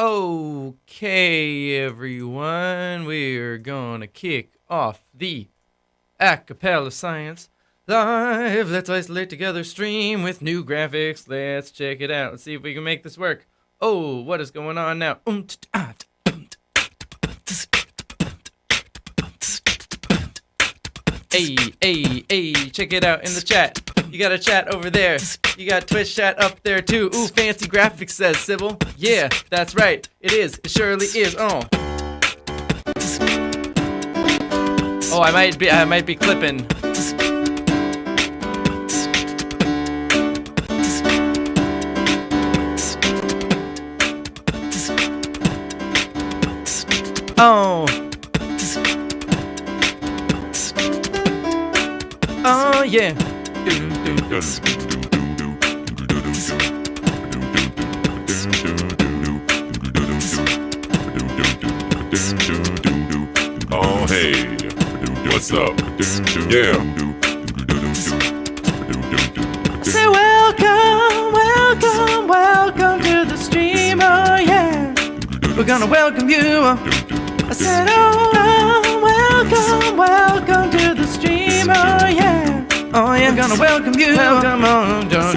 Okay, everyone, we're gonna kick off the Acapella Science Live Let's Isolate Together stream with new graphics. Let's check it out. Let's see if we can make this work. Oh, what is going on now? Hey, check it out in the chat. You got a chat over there. You got Twitch chat up there too. Ooh, fancy graphics, says Sybil. Yeah, that's right. It is. It surely is. Oh, I might be clipping. Oh yeah. Oh hey, what's up? Yeah. Say welcome to the stream. Oh yeah, we're gonna welcome you. I said welcome to the stream. Oh yeah, we're gonna welcome you. Welcome on, don't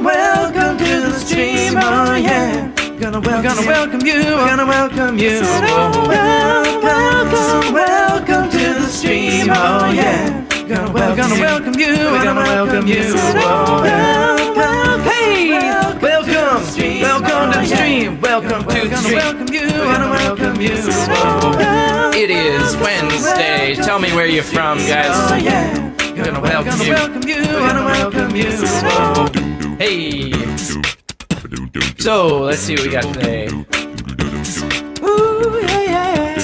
welcome to the stream. Oh yeah. We're gonna welcome you. We're gonna welcome you. Welcome to the stream. Oh yeah. We're gonna welcome you. We're gonna welcome you. Hey, welcome to the stream. Welcome to the stream. We're gonna welcome you. It is Wednesday. Tell me where you're from, guys. We're gonna welcome you. We're gonna welcome you. Hey. So, let's see what we got today. Ooh, yeah.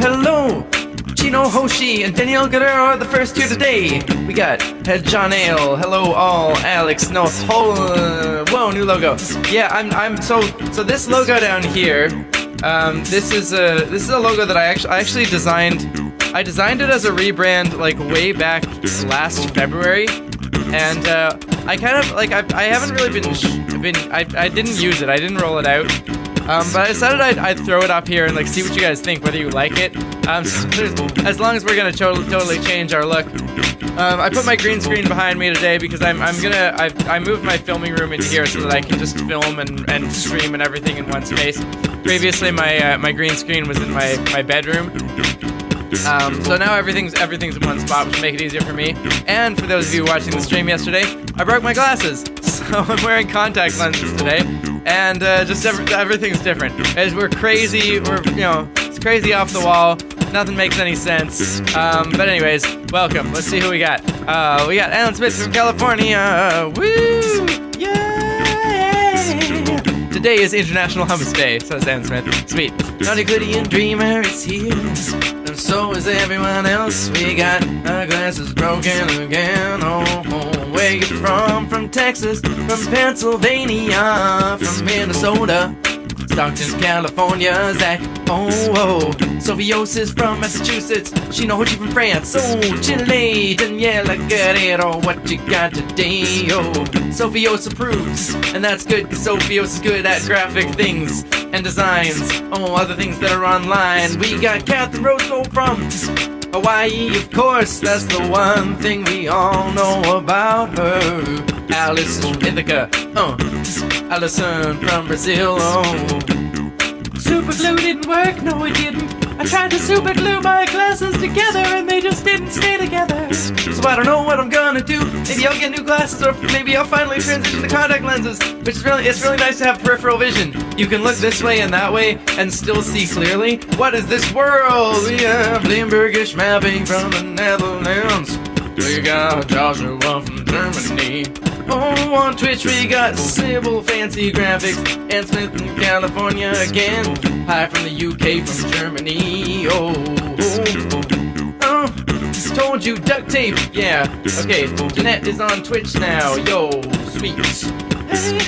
Hello, Chino Hoshi and Danielle Guerrero are the first two today. We got Head John Ale. Hello, all. Alex North. Whoa, new logo. Yeah, I'm so this logo down here. This is a logo that I actually designed. I designed it as a rebrand like way back last February, and I kind of like I haven't really I didn't use it. I didn't roll it out. But I decided I'd throw it up here and like see what you guys think, whether you like it. As long as we're gonna totally change our look. I put my green screen behind me today because I moved my filming room into here so that I can just film and stream and everything in one space. Previously, my green screen was in my bedroom. So now everything's in one spot, which will make it easier for me. And for those of you watching the stream yesterday, I broke my glasses, so I'm wearing contact lenses today. And just everything's different. As we're crazy, it's crazy off the wall. Nothing makes any sense. But anyways, welcome. Let's see who we got. We got Alan Smith from California. Woo! Yay! Today is International Hummus Day, says Alan Smith. Sweet. Naughty Goody and Dreamer is here. And so is everyone else. We got our glasses broken again. Oh, where you from? From Texas, from Pennsylvania, from Minnesota, Stockton, California, Zach. Sophiosis from Massachusetts, Chino Hoshi from France. Chile, Daniela Guerrero, what you got today? Sophios approves, and that's good because Sophios is good at graphic things and designs. Other things that are online. We got Catherine Roscoe from Hawaii, of course, that's the one thing we all know about her. Alice from Ithaca, Allison from Brazil. Super glue didn't work, no it didn't. I tried to super glue my glasses together and they just didn't stay together. So I don't know what I'm gonna do. Maybe I'll get new glasses, or maybe I'll finally transition to contact lenses. Which is it's really nice to have peripheral vision. You can look this way and that way and still see clearly. What is this world? We have Limburgish mapping from the Netherlands. We got Joshua from Germany. On Twitch we got Sybil Fancy Graphics and Smith from California again. Hi from the UK, from Germany. Told you, duct tape. Yeah. Okay. Jeanette is on Twitch now. Yo, sweet. Hey,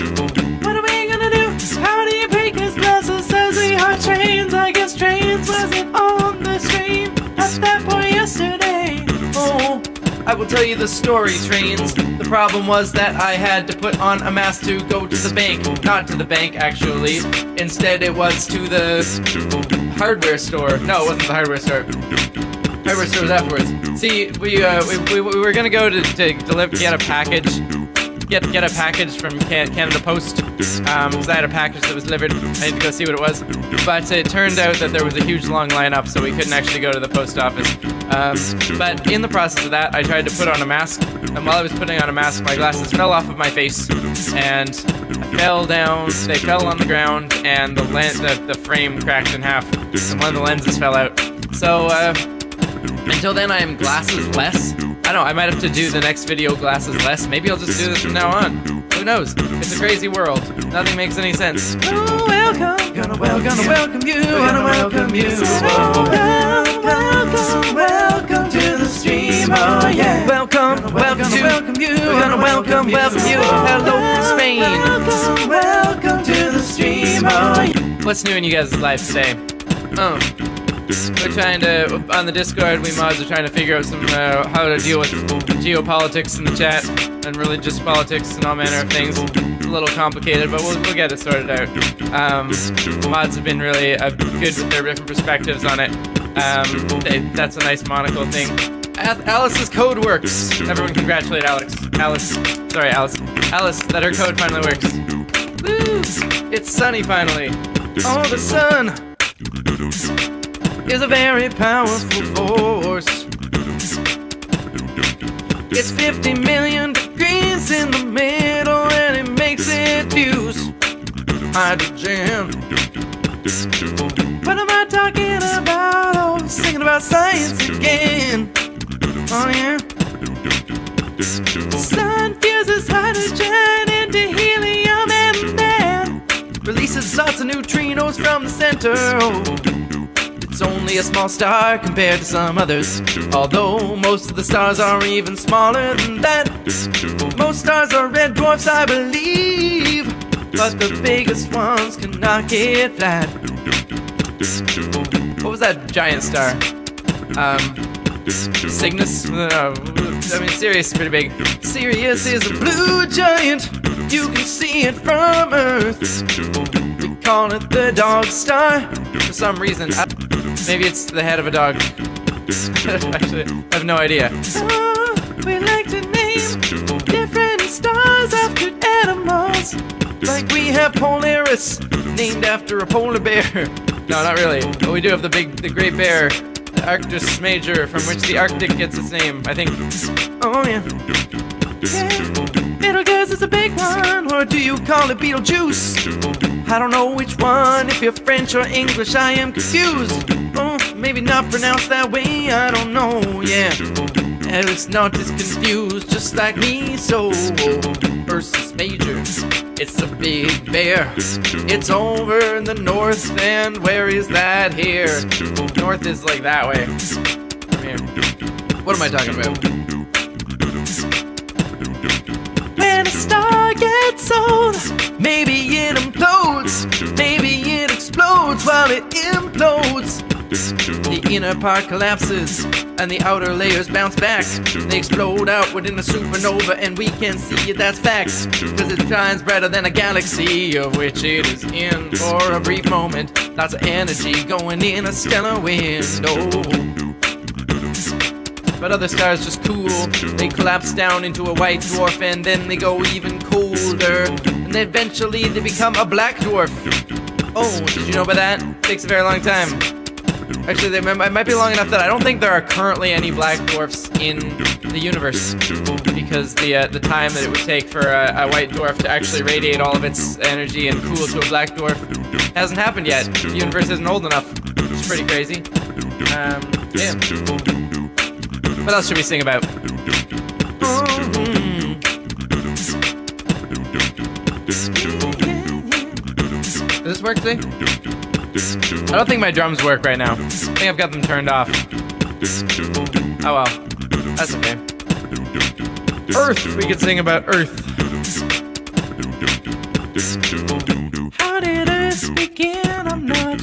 what are we gonna do? How do you break his glasses? Says we are trains. I guess trains wasn't on the stream at that point yesterday. I will tell you the story, trains. The problem was that I had to put on a mask to go to the bank. Not to the bank, actually. Instead, it was to the hardware store. No, it wasn't the hardware store. Hardware store was afterwards. See, we were gonna go to get a package. Get a package from Canada Post, because I had a package that was delivered. I had to go see what it was, but it turned out that there was a huge long lineup, so we couldn't actually go to the post office. But in the process of that, I tried to put on a mask, and while I was putting on a mask, my glasses fell off of my face, and I fell down. They fell on the ground, and the frame cracked in half, and one of the lenses fell out. So until then, I am glasses-less. I don't know, I might have to do the next video glasses less. Maybe I'll just do this from now on. Who knows? It's a crazy world. Nothing makes any sense. Oh, welcome. Gonna welcome you. Gonna welcome you. Welcome to the stream. Oh, yeah. Welcome you. Gonna welcome you. Hello from Spain. Welcome to the stream. Oh, yeah. What's new in you guys' life today? We're trying to, on the Discord, we mods are trying to figure out some, how to deal with geopolitics in the chat, and religious politics and all manner of things. It's a little complicated, but we'll get it sorted out. Mods have been really good with their different perspectives on it. That's a nice monocle thing. Alice's code works. Everyone congratulate Alice, that her code finally works. Woo! It's sunny finally. Oh, the sun is a very powerful force. It's 50 million degrees in the middle, and it makes it fuse hydrogen. What am I talking about? Oh, I'm singing about science again. Oh yeah. The sun fuses hydrogen into helium and then releases lots of neutrinos from the center. Oh, it's only a small star compared to some others, although most of the stars are even smaller than that. Most stars are red dwarfs, I believe, but the biggest ones can knock it flat. What was that giant star? Cygnus? No, I mean, Sirius is pretty big. Sirius is a blue giant. You can see it from Earth. We call it the dog star for some reason. Maybe it's the head of a dog. Actually, I have no idea. Oh, we like to name different stars after animals. Like we have Polaris, named after a polar bear. No, not really. But we do have the Great Bear, the Arctis Major, from which the Arctic gets its name, I think. Oh, yeah. Betelgeuse is a big one, or do you call it Beetlejuice? I don't know which one, if you're French or English, I am confused. Oh, maybe not pronounced that way, I don't know, yeah. Alex not is confused, just like me, so Ursus Major, it's a big bear. It's over in the north, and where is that here? North is like that way. From here. What am I talking about? When a star gets old, maybe it implodes, maybe it explodes while it implodes. The inner part collapses and the outer layers bounce back. They explode outward in a supernova, and we can see it, that's facts, because it shines brighter than a galaxy, of which it is in for a brief moment. Lots of energy going in a stellar window. But other stars just cool. They collapse down into a white dwarf, and then they go even colder, and then eventually they become a black dwarf. Oh, did you know about that? Takes a very long time. Actually, it might be long enough that I don't think there are currently any black dwarfs in the universe, because the time that it would take for a white dwarf to actually radiate all of its energy and cool to a black dwarf hasn't happened yet. The universe isn't old enough, which is pretty crazy. Yeah. What else should we sing about? Does this work today? I don't think my drums work right now. I think I've got them turned off. Oh well, that's okay. Earth, we could sing about Earth. How did Earth begin? I'm not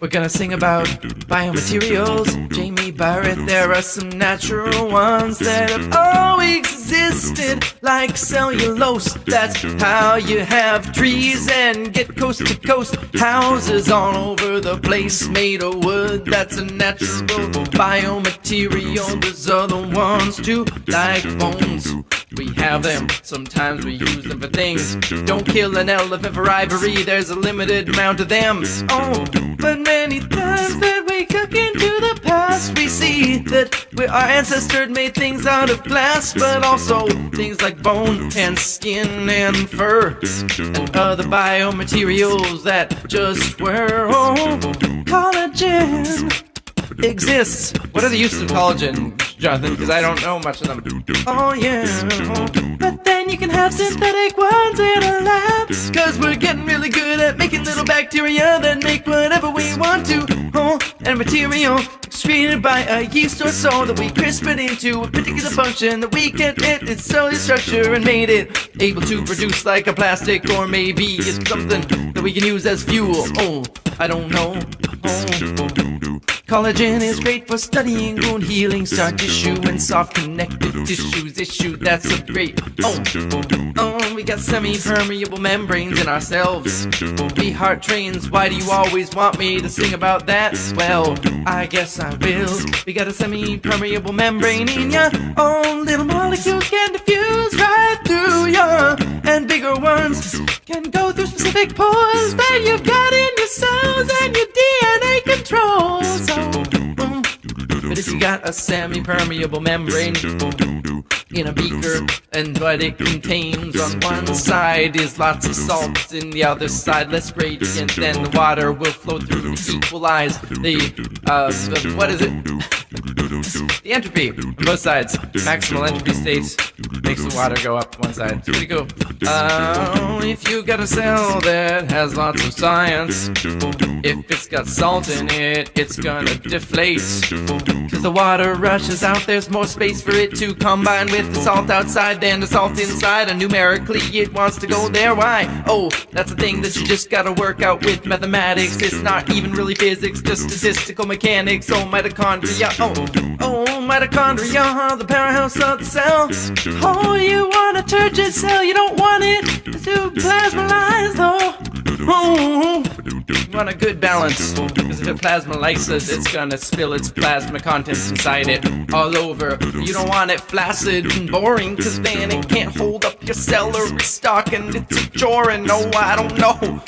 We're gonna sing about biomaterials. Jamie Barrett, there are some natural ones that have always existed, like cellulose. That's how you have trees and get coast to coast houses all over the place made of wood. That's a natural biomaterial. There's other ones too, like bones. We have them, sometimes we use them for things. Don't kill an elephant for ivory, there's a limited amount of them. Oh, but many times that we look into the past, we see that our ancestors made things out of glass, but also things like bone and skin and fur and other biomaterials that just were collagen exists. What are the uses of collagen, Jonathan? Because I don't know much of them. Oh yeah, but then you can have synthetic ones in a lab, cause we're getting really good at making little bacteria that make whatever we want to. And material excreted by a yeast or so that we crisp it into a particular function that we get its cellular structure and made it able to produce like a plastic, or maybe it's something that we can use as fuel. Oh, I don't know. Collagen is great for studying wound healing, scar tissue, and soft connective tissues. That's a great. We got semi-permeable membranes in ourselves. We heart trains. Why do you always want me to sing about that? Well, I guess I will. We got a semi-permeable membrane in ya. Oh, little molecules can diffuse right through ya, and bigger ones can go through specific pores that you've got in your cells and your DNA controls. But if you got a semi-permeable membrane in a beaker, and what it contains on one side is lots of salts, in the other side less gradient, then the water will flow through to equalize the what is it? The entropy on both sides. Maximal entropy states makes the water go up one side. It's pretty cool. If you got a cell that has lots of science, if it's got salt in it, it's gonna deflate. Cause the water rushes out, there's more space for it to combine with the salt outside than the salt inside, and numerically it wants to go there. Why? Oh, that's a thing that you just gotta work out with mathematics. It's not even really physics, just statistical mechanics. Oh, mitochondria, mitochondria, the powerhouse of the cell. Oh, you want a turgid cell, you don't want it to plasmalize though. Oh, you want a good balance, because if it plasmolyzes, it's gonna spill its plasma contents inside it all over. You don't want it flaccid and boring, cause then it can't hold up your cell stock and it's a chore, and no, I don't know.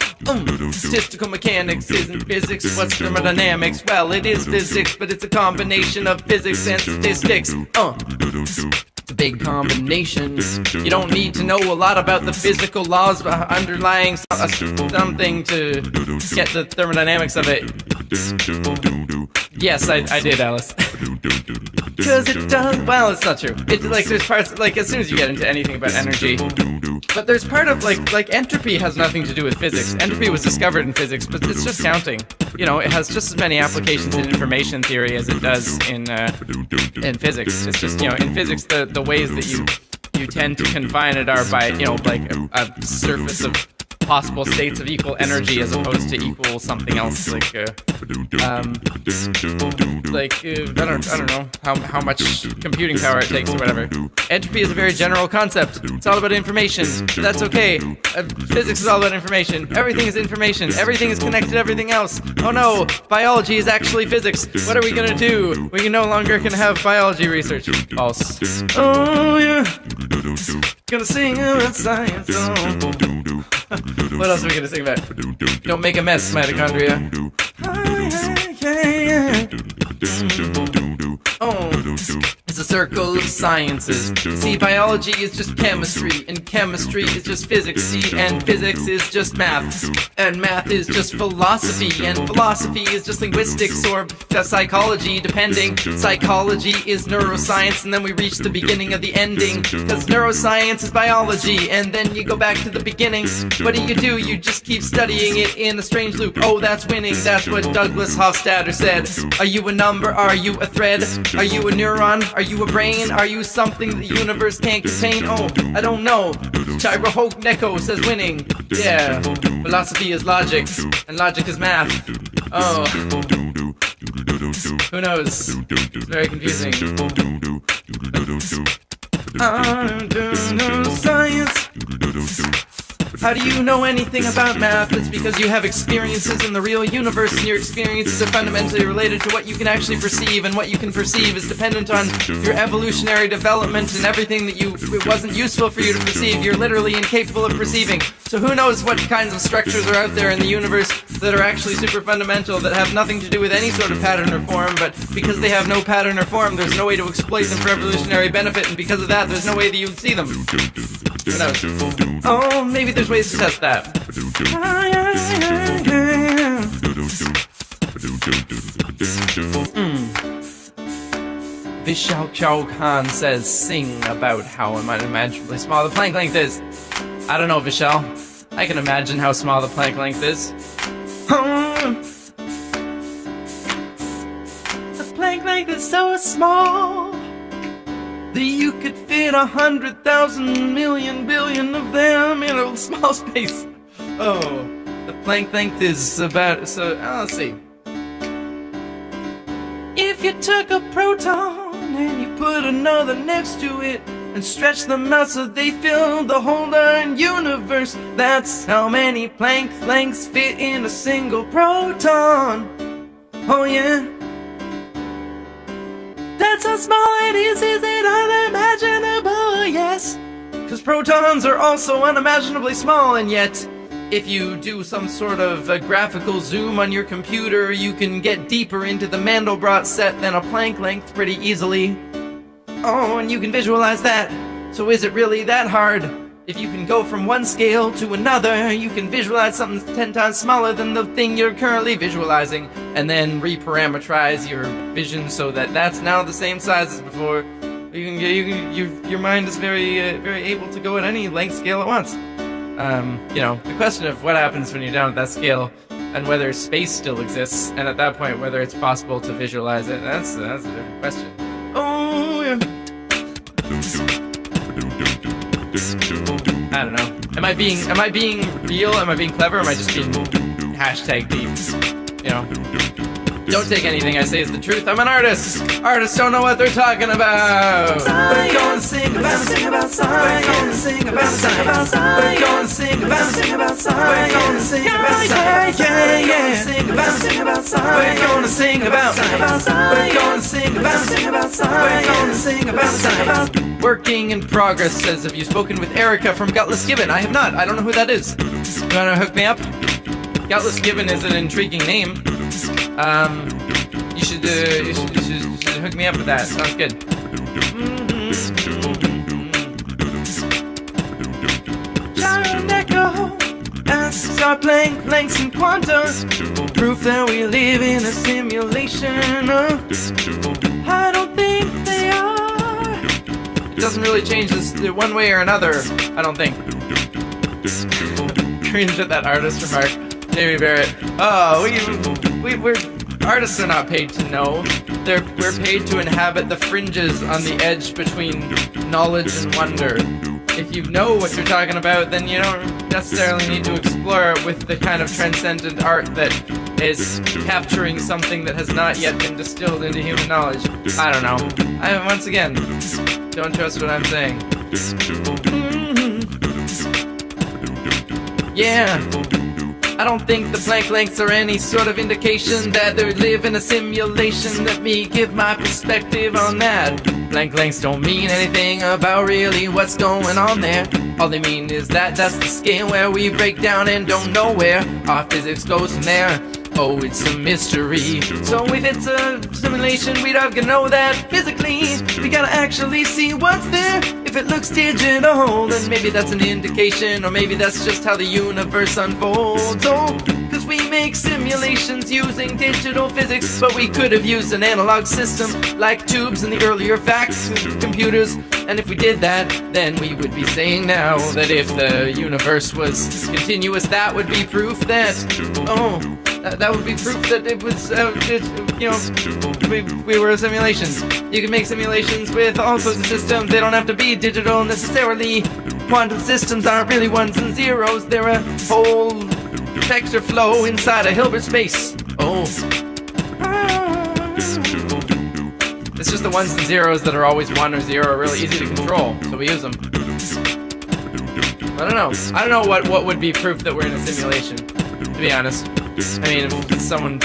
Statistical mechanics isn't physics, what's thermodynamics? Well, it is physics, but it's a combination of physics and statistics. It's a big combination. You don't need to know a lot about the physical laws underlying something to get the thermodynamics of it. Yes, I did, Alice. Cause it does. Well, it's not true. It like there's parts like as soon as you get into anything about energy, but there's part of like entropy has nothing to do with physics. Entropy was discovered in physics, but it's just counting. You know, it has just as many applications in information theory as it does in physics. It's just, you know, in physics the ways that you tend to confine it are by, you know, like a surface of possible states of equal energy as opposed to equal something else, I don't know how much computing power it takes or whatever. Entropy is a very general concept. It's all about information. That's okay. Physics is all about information. Everything is information. Everything is connected to everything else. Oh no, biology is actually physics. What are we gonna do? We no longer can have biology research. False. Oh yeah. Gonna sing about science. Oh. What else are we gonna sing about? Don't make a mess, mitochondria. Oh, it's a circle of sciences. See, biology is just chemistry, and chemistry is just physics. See, and physics is just math, and math is just philosophy, and philosophy is just linguistics or psychology, depending. Psychology is neuroscience, and then we reach the beginning of the ending, because neuroscience is biology, and then you go back to the beginning. What do? You just keep studying it in a strange loop. Oh, that's winning. That's what Douglas Hofstadter said. Are you a number? Are you a thread? Are you a neuron? Are you a brain? Are you something the universe can't contain? Oh, I don't know. Chiro Neko says winning. Yeah, philosophy is logic, and logic is math. Oh. Who knows? It's very confusing. Science. How do you know anything about math? It's because you have experiences in the real universe, and your experiences are fundamentally related to what you can actually perceive, and what you can perceive is dependent on your evolutionary development, and everything that it wasn't useful for you to perceive, you're literally incapable of perceiving. So who knows what kinds of structures are out there in the universe that are actually super fundamental, that have nothing to do with any sort of pattern or form, but because they have no pattern or form, there's no way to exploit them for evolutionary benefit, and because of that, there's no way that you would see them. Who knows? Oh, maybe there's ways to test that. Vishal Chow Khan says, sing about how unimaginably small the Planck length is. I don't know, Vishal. I can imagine how small the Planck length is. The Planck length is so small that you could fit 100,000 million billion of them in a small space. Oh, the Planck length is about, let's see. If you took a proton and you put another next to it and stretched them out so they fill the whole darn universe, that's how many Planck lengths fit in a single proton. Oh yeah. That's how small it is it unimaginable? Yes, because protons are also unimaginably small, and yet, if you do some sort of a graphical zoom on your computer, you can get deeper into the Mandelbrot set than a Planck length pretty easily. Oh, and you can visualize that. So is it really that hard? If you can go from one scale to another, you can visualize something 10 times smaller than the thing you're currently visualizing, and then reparameterize your vision so that that's now the same size as before. Your mind is very able to go at any length scale at once. The question of what happens when you're down at that scale, and whether space still exists, and at that point whether it's possible to visualize it, that's a different question. Oh yeah. I don't know. Am I being real? Am I being clever? Or am I just being hashtag deep? You know? Don't take anything I say as the truth. I'm an artist. Artists don't know what they're talking about. We're gonna sing about science. We're gonna sing about science. We're gonna sing about science. We're gonna sing about science. Yeah. Sing about science. We're gonna sing about science. We're gonna sing about science. We're gonna sing about science. Working in progress says, have you spoken with Erica from Gutless Gibbon? I have not. I don't know who that is. You wanna hook me up? Gutless Gibbon is an intriguing name. You should hook me up with that. Sounds good. Sharon Echo asks, are Planck lengths and quantas proof that we live in a simulation? I don't think they are. It doesn't really change this one way or another, I don't think. Cringe at that artist remark. Jamie Barrett. Oh, we're artists are not paid to know. We're paid to inhabit the fringes on the edge between knowledge and wonder. If you know what you're talking about, then you don't necessarily need to explore it with the kind of transcendent art that is capturing something that has not yet been distilled into human knowledge. I don't know. Once again, don't trust what I'm saying. Yeah. I don't think the Planck lengths are any sort of indication that they live in a simulation. Let me give my perspective on that. Planck lengths don't mean anything about really what's going on there. All they mean is that that's the scale where we break down and don't know where our physics goes from there. Oh, it's a mystery. So if it's a simulation, we don't know that physically. We gotta actually see what's there. If it looks digital, then maybe that's an indication, or maybe that's just how the universe unfolds. Oh, cause we make simulations using digital physics, but we could have used an analog system like tubes in the earlier fax computers. And if we did that, then we would be saying now that if the universe was continuous, that would be proof that, that would be proof that it was, we were a simulation. You can make simulations with all sorts of systems. They don't have to be digital necessarily. Quantum systems aren't really ones and zeros. They're a whole vector flow inside a Hilbert space. Oh. It's just the ones and zeros that are always 1 or 0 are really easy to control, so we use them. I don't know. I don't know what would be proof that we're in a simulation, to be honest. I mean, if someone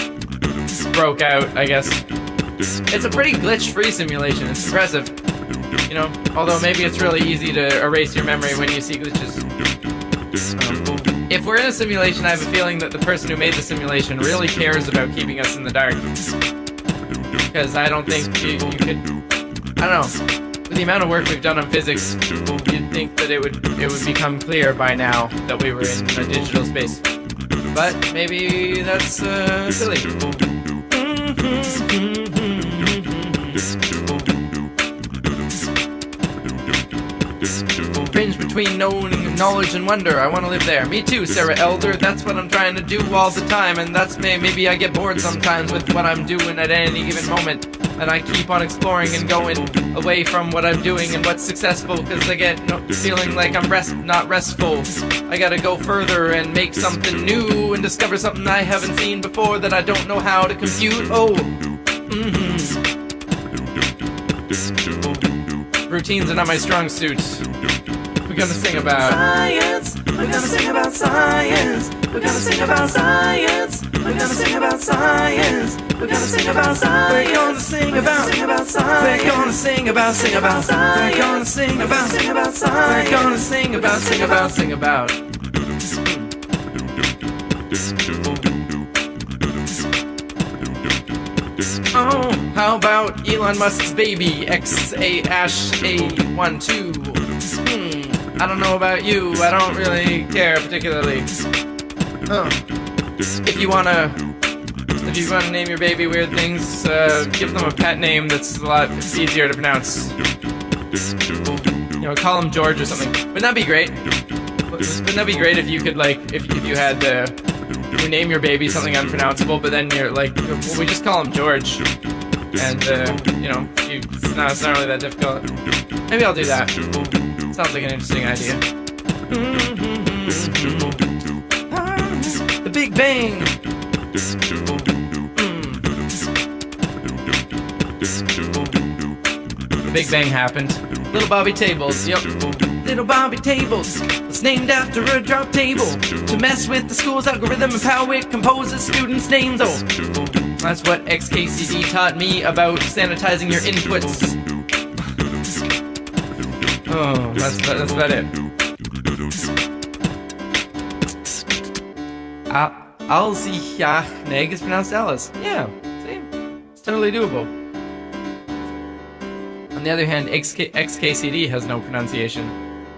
broke out, I guess. It's a pretty glitch-free simulation. It's impressive. You know, although maybe it's really easy to erase your memory when you see glitches. If we're in a simulation, I have a feeling that the person who made the simulation really cares about keeping us in the dark. Because I don't think you could... I don't know. With the amount of work we've done on physics, you'd think that it would become clear by now that we were in a digital space. But maybe that's silly. Fringe between knowledge and wonder. I want to live there. Me too, Sarah Elder. That's what I'm trying to do all the time. And that's maybe I get bored sometimes with what I'm doing at any given moment. And I keep on exploring and going away from what I'm doing and what's successful, because I get feeling like I'm not restful. I gotta go further and make something new and discover something I haven't seen before that I don't know how to compute. Oh, Routines are not my strong suit. We're gonna sing about science. We're gonna sing about science. We're gonna sing about science. We're gonna sing about science. We're gonna sing about science. We're gonna sing about science. We're gonna sing about science. We're gonna sing about science. We're gonna sing about. Oh, how about Elon Musk's baby, XA-A12? I don't know about you, I don't really care particularly. If you wanna name your baby weird things, give them a pet name that's a lot easier to pronounce. You know, call him George or something. Wouldn't that be great? Wouldn't that be great if you could, like, if you had you name your baby something unpronounceable, but then you're like, well, we just call him George, and you know, it's not really that difficult. Maybe I'll do that. Sounds like an interesting idea. The Big Bang. The Big Bang happened. Little Bobby Tables, yep. Little Bobby Tables was named after a drop table to mess with the school's algorithm of how it composes students' names. Oh, that's what XKCD taught me about sanitizing your inputs. Oh, that's about it. Alsichachneg is pronounced Alice. Yeah, see? It's totally doable. On the other hand, XKCD has no pronunciation.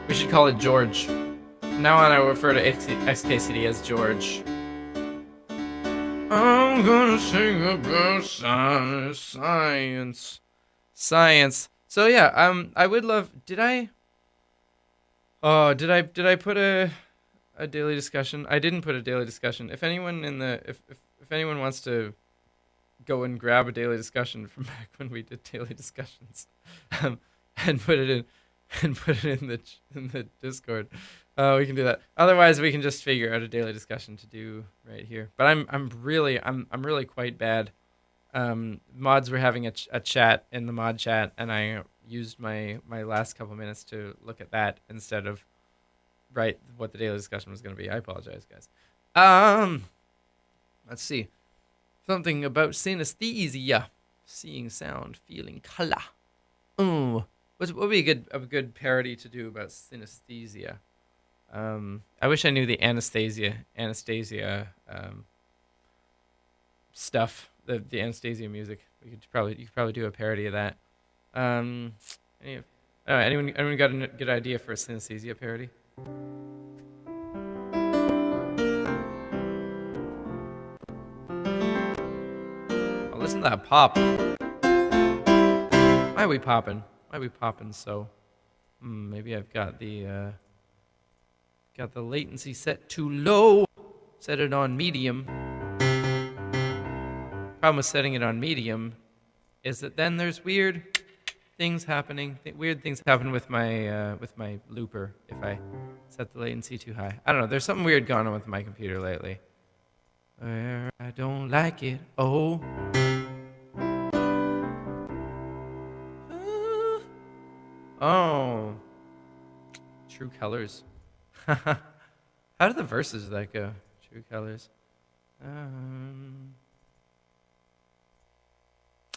We should call it George. From now on, I will refer to XKCD as George. I'm gonna sing about science. So yeah, I would love. Did I put a daily discussion? I didn't put a daily discussion. If anyone if anyone wants to go and grab a daily discussion from back when we did daily discussions, and put it in the Discord, we can do that. Otherwise, we can just figure out a daily discussion to do right here. But I'm really quite bad. Mods were having a chat in the mod chat, and I used my last couple minutes to look at that instead of write what the daily discussion was going to be. I apologize, guys. Let's see. Something about synesthesia, seeing sound, feeling color. What would be a good parody to do about synesthesia? I wish I knew the Anastasia stuff, the Anastasia music. You could probably do a parody of that. Anyone got a good idea for a synesthesia parody? Oh, listen to that pop. Why are we popping? Why are we popping so? Maybe I've got the latency set too low. Set it on medium. Problem with setting it on medium is that then there's weird things happening. Weird things happen with my looper if I set the latency too high. I don't know. There's something weird going on with my computer lately. where I don't like it. Oh. Oh. True colors. How do the verses of that go? True colors.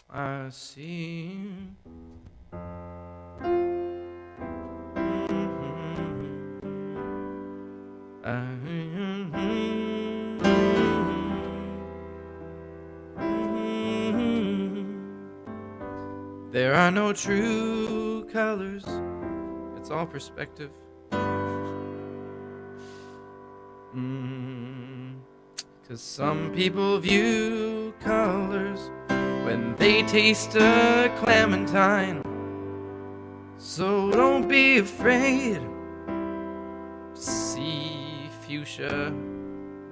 I see. There are no true colors. It's all perspective. 'Cause some people view colors when they taste a clementine. So don't be afraid to see fuchsia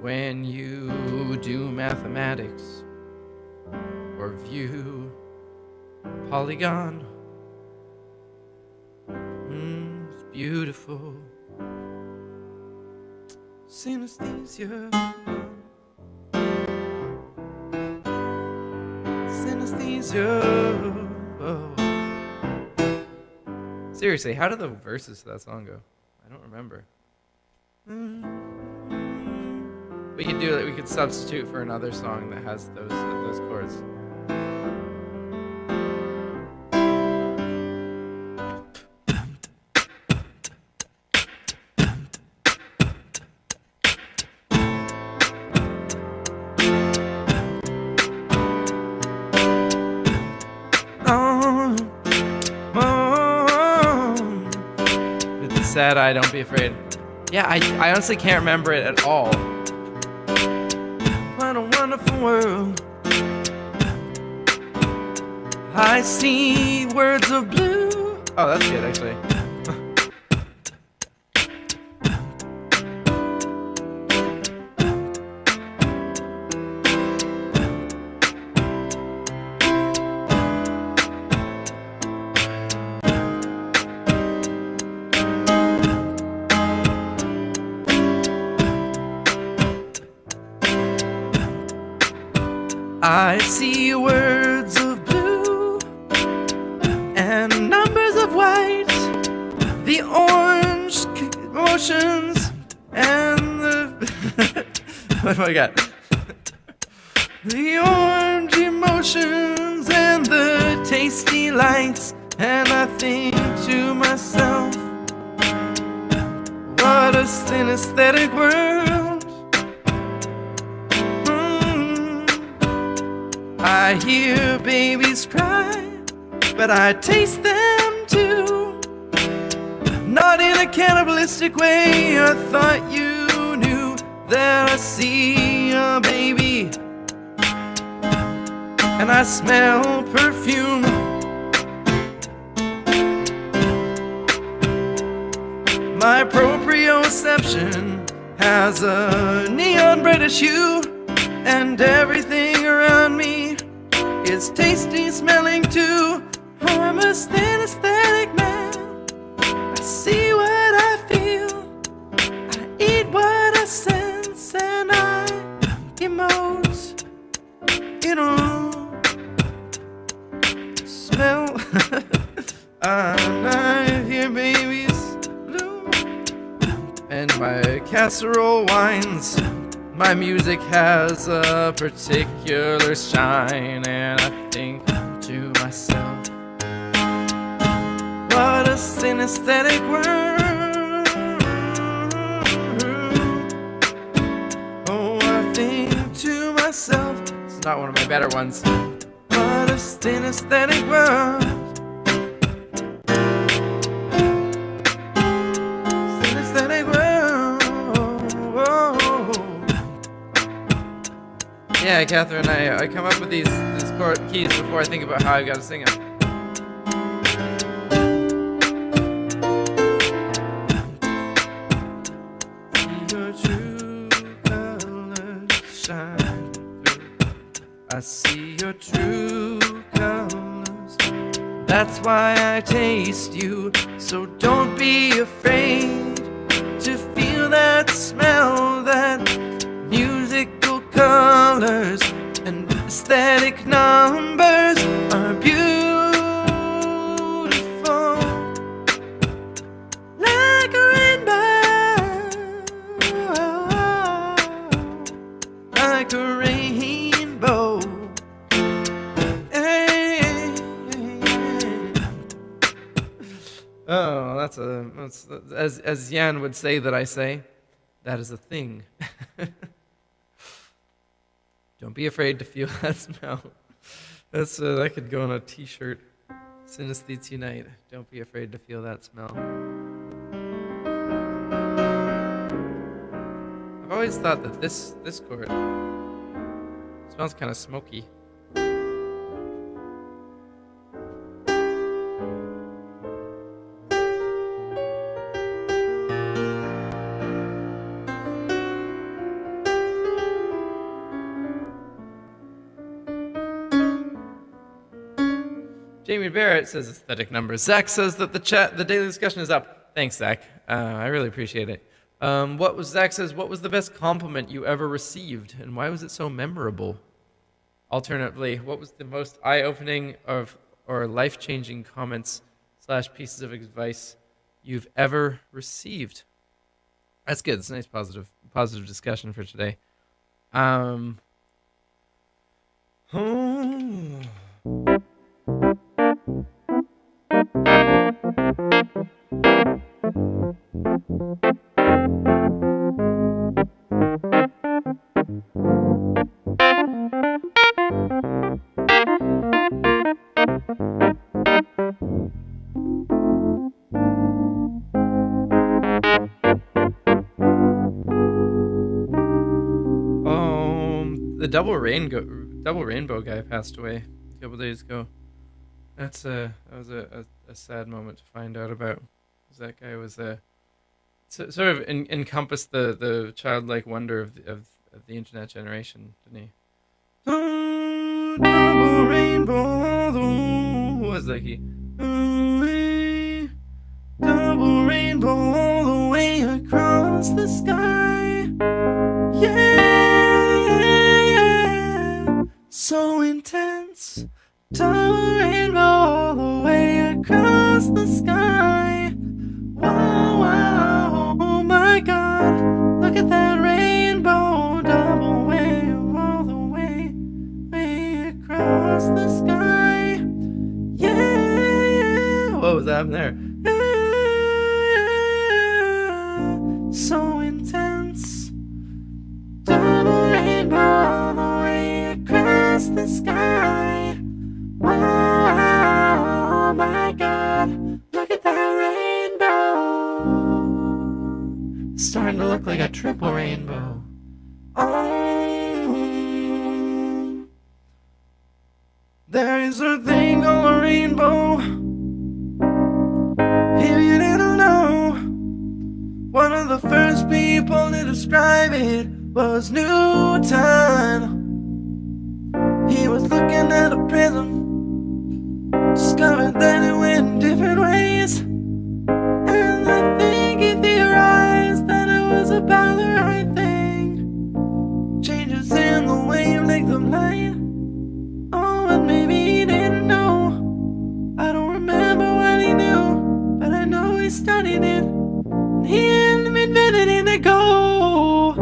when you do mathematics or view a polygon. It's beautiful. Synesthesia. Synesthesia. Oh. Seriously, how do the verses to that song go? I don't remember. We could do it. We could substitute for another song that has those chords. Sad eye, don't be afraid. Yeah, I honestly can't remember it at all. What a wonderful world. I see words of blue. Oh, that's good, actually. I see words of blue and numbers of white, the orange emotions and the what do I got? The orange emotions and the tasty lights, and I think to myself, what a synesthetic world. I hear babies cry, but I taste them too. Not in a cannibalistic way. I thought you knew that I see a baby and I smell perfume. My proprioception has a neon reddish hue, and everything around me is tasty smelling too. I'm a synesthetic man. I see what I feel. I eat what I sense, and I emote. You know, smell. And I hear babies bloom, and my casserole whines. My music has a particular shine, and I think to myself, what a synesthetic world. Oh, I think to myself, it's not one of my better ones. What a synesthetic world. Synesthetic world. Yeah, Catherine, I come up with these chord keys before I think about how I gotta sing them. I see your true colors. That's why I taste you. So don't be afraid to feel that smell, that musical color. colors and aesthetic numbers are beautiful, like a rainbow, like a rainbow. Hey. Oh, that's as Jan would say that I say, that is a thing. Don't be afraid to feel that smell. That could go on a t-shirt. Synesthetes unite. Don't be afraid to feel that smell. I've always thought that this court smells kind of smoky. Jamie Barrett says aesthetic numbers. Zach says that the daily discussion is up. Thanks, Zach. I really appreciate it. Zach says, what was the best compliment you ever received, and why was it so memorable? Alternatively, what was the most eye-opening or life-changing comments / pieces of advice you've ever received? That's good. It's a nice positive discussion for today. The double rainbow guy passed away a couple days ago. That was a sad moment to find out about. Because that guy was sort of encompassed the childlike wonder of the internet generation, didn't he? Double rainbow, what was that key? Double rainbow all the way across the sky. Yeah. So intense, double rainbow all the way across the sky. Wow, wow, oh my God, look at that rainbow, double wave all the way across the sky. Yeah, what was happening there? So intense, double rainbow all the way across the sky. Wow, oh my God, look at that rainbow. It's starting to look like a triple rainbow. Oh, there is a thing called a rainbow. If you didn't know, one of the first people to describe it was Newton. He was looking at a prism, discovered that it went different ways, and I think he theorized that it was about the right thing. Changes in the wavelength of light. Oh, and maybe he didn't know. I don't remember what he knew, but I know he studied it. He invented indigo,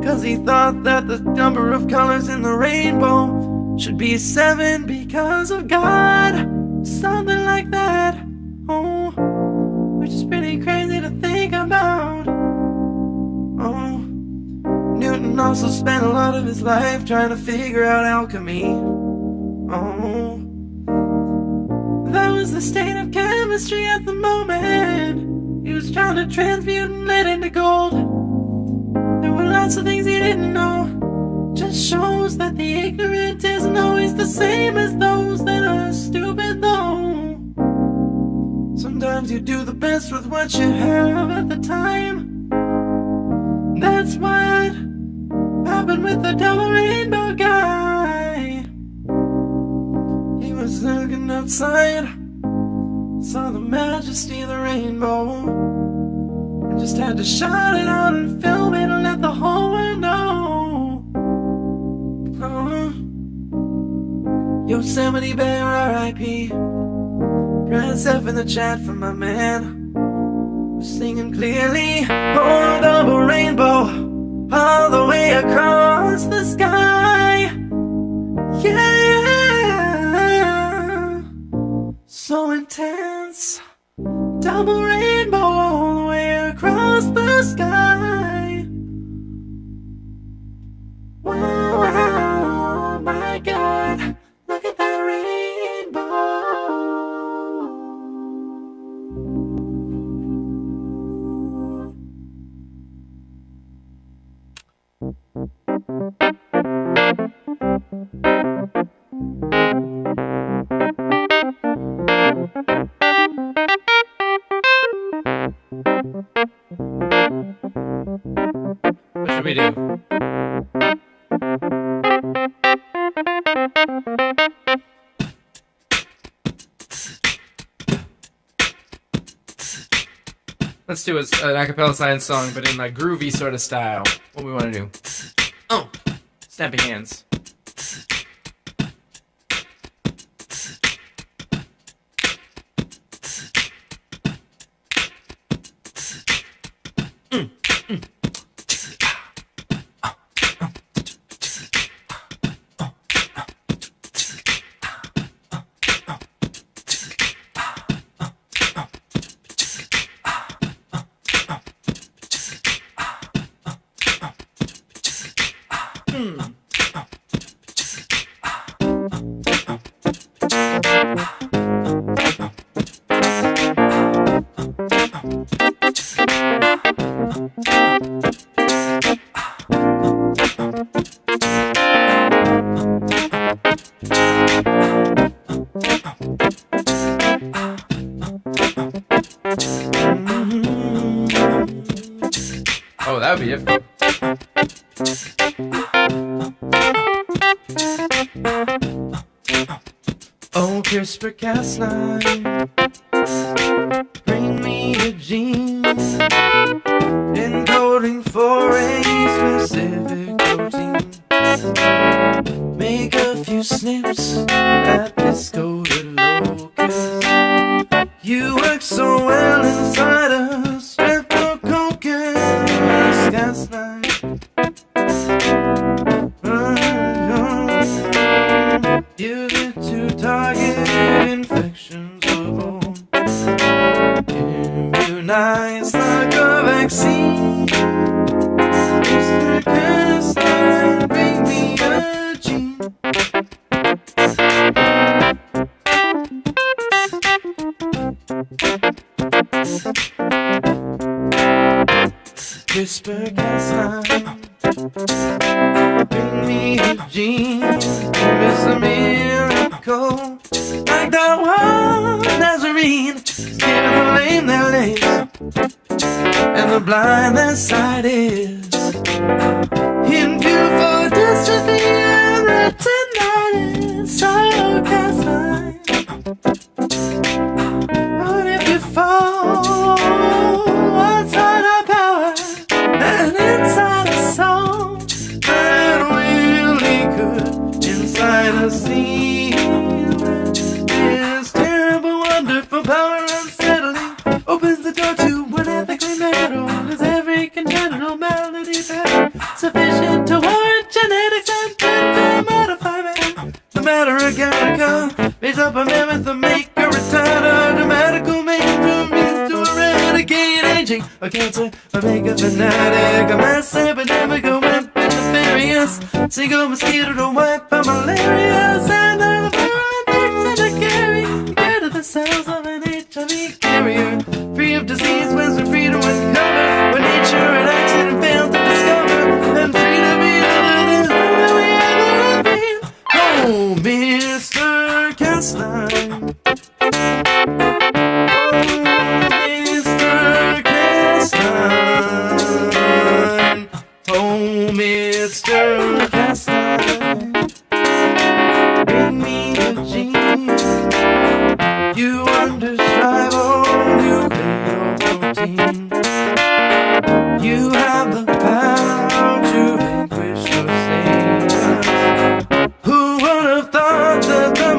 'cause he thought that the number of colors in the rainbow should be 7 because of God, something like that. Oh, which is pretty crazy to think about. Oh, Newton also spent a lot of his life trying to figure out alchemy. Oh, that was the state of chemistry at the moment. He was trying to transmute lead into gold. There were lots of things he didn't know. Just shows that the ignorant isn't always the same as those that are stupid, though. Sometimes you do the best with what you have at the time. That's what happened with the double rainbow guy. He was looking outside, saw the majesty of the rainbow, and just had to shout it out and film it and let the whole world know. Yosemite Bear, R.I.P. Press F in the chat for my man, who's singing clearly. Oh, a double rainbow all the way across the sky. Yeah, so intense. Double rainbow all the way across the sky. Wow, wow, my God, look at that rainbow. What should we do? Let's do an acapella science song, but in my groovy sort of style. What we want to do? Oh, snappy hands. Oh, that would be it. Oh, CRISPR-Cas9, bring me a gene encoding for a specific protein. Make a few snips at this coded locus. You work so well inside a streptococcus. Cas9. Use it to target infections of immunize like a vaccine. Mr. Cas9, bring me a gene. CRISPR-Cas9, bring me a gene. It's a miracle, like that one Nazarene, giving the lame their legs and the blind their sight is. Immune for dystrophy and retinitis. Child Cas9. What if you fall? What's on our power? And inside a soul that really could inside a scene. This terrible, wonderful power unsettling opens the door to an ethically metal. Is every congenital malady better? Sufficient to warrant genetics and gender modify man. The matter of Gattaca, raise up a mammoth to make a retarder. The medical mainstream means to eradicate aging, a cancer, or make a fanatic, a mass epidemic, a web nefarious, single mosquito to wipe out malaria, and the virulent things that carry, get to the cells of an HIV carrier, free of disease, when we're free to uncover, when nature and accident failed to discover, and free to be other than who we ever have been. Oh, Mr. Cas9. Mr. Cas9, bring me a gene. You undescribe nucleoprotein. You have the power to vanquish your saviors. Who would have thought that the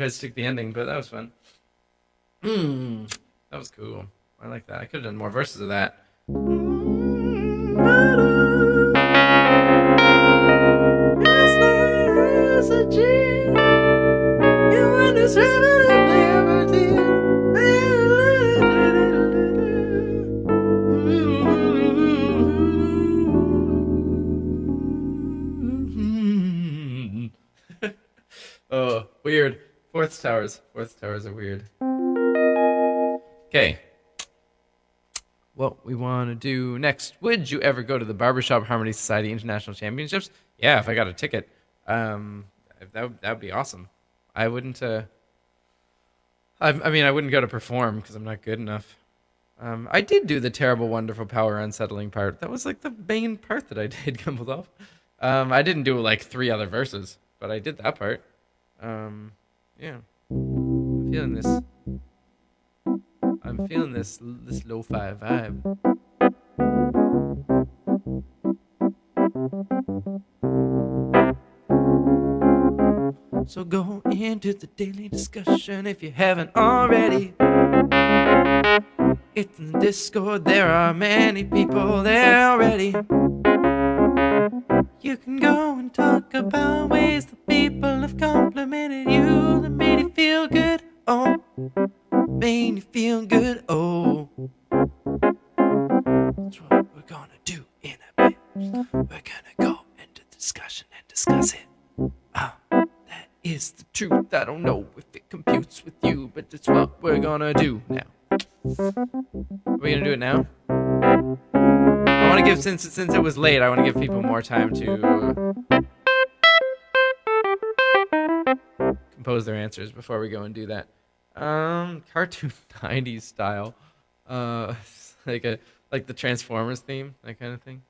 tried to stick the ending, but that was fun. That was cool. I like that. I could have done more verses of that. Oh, weird. Fourth towers. Fourth towers are weird. Okay. What we want to do next. Would you ever go to the Barbershop Harmony Society International Championships? Yeah, if I got a ticket. That would be awesome. I wouldn't I mean I wouldn't go to perform because I'm not good enough. I did do the terrible, wonderful, power, unsettling part. That was like the main part that I did, Gumbledolf. I didn't do like 3 other verses, but I did that part. Yeah. I'm feeling this lo-fi vibe. So go into the daily discussion if you haven't already. It's in the Discord, there are many people there already. You can go and talk about ways that people have complimented you that made you feel good. Oh, made you feel good. Oh, that's what we're gonna do in a bit. We're gonna go into discussion and discuss it. That is the truth. I don't know if it computes with you, but it's what we're gonna do now. Are we gonna do it now? I want to give, since it was late, I want to give people more time to compose their answers before we go and do that. Cartoon 90s style, like the Transformers theme, that kind of thing.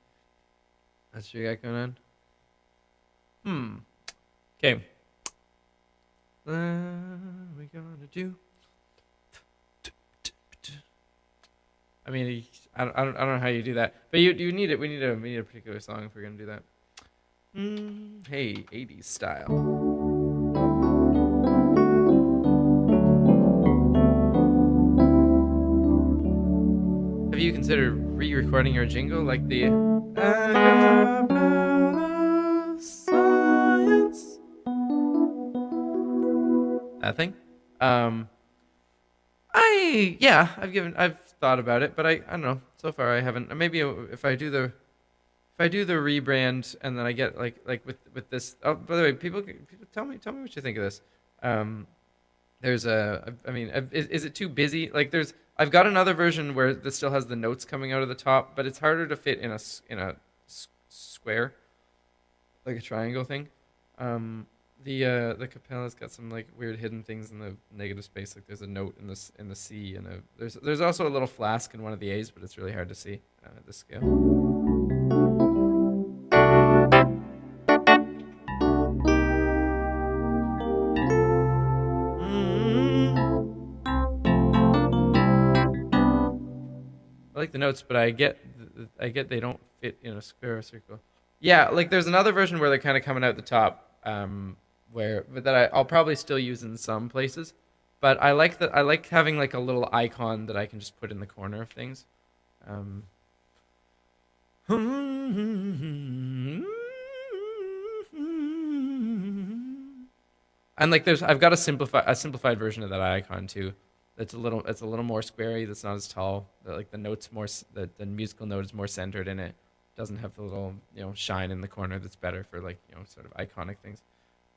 That's what you got going on. Okay. What are we gonna do? I mean, I don't know how you do that, but you need it. We need a particular song if we're gonna do that. Hey, 80s style. Have you considered re-recording your jingle like the science? That thing? I've thought about it, but I don't know. So far, I haven't. Maybe if I do the rebrand and then I get like with this. Oh, by the way, people tell me what you think of this. There's is it too busy? Like I've got another version where this still has the notes coming out of the top, but it's harder to fit in a square, like a triangle thing. The capella's got some like weird hidden things in the negative space. Like there's a note in the C and there's also a little flask in one of the A's, but it's really hard to see at this scale. I like the notes, but I get they don't fit in a square or circle. Yeah, like there's another version where they're kind of coming out the top. I'll probably still use in some places, but I like having like a little icon that I can just put in the corner of things. And like I've got a simplified version of that icon too. It's a little more squarey. That's not as tall. The notes the musical note is more centered in it. Doesn't have the little shine in the corner. That's better for sort of iconic things.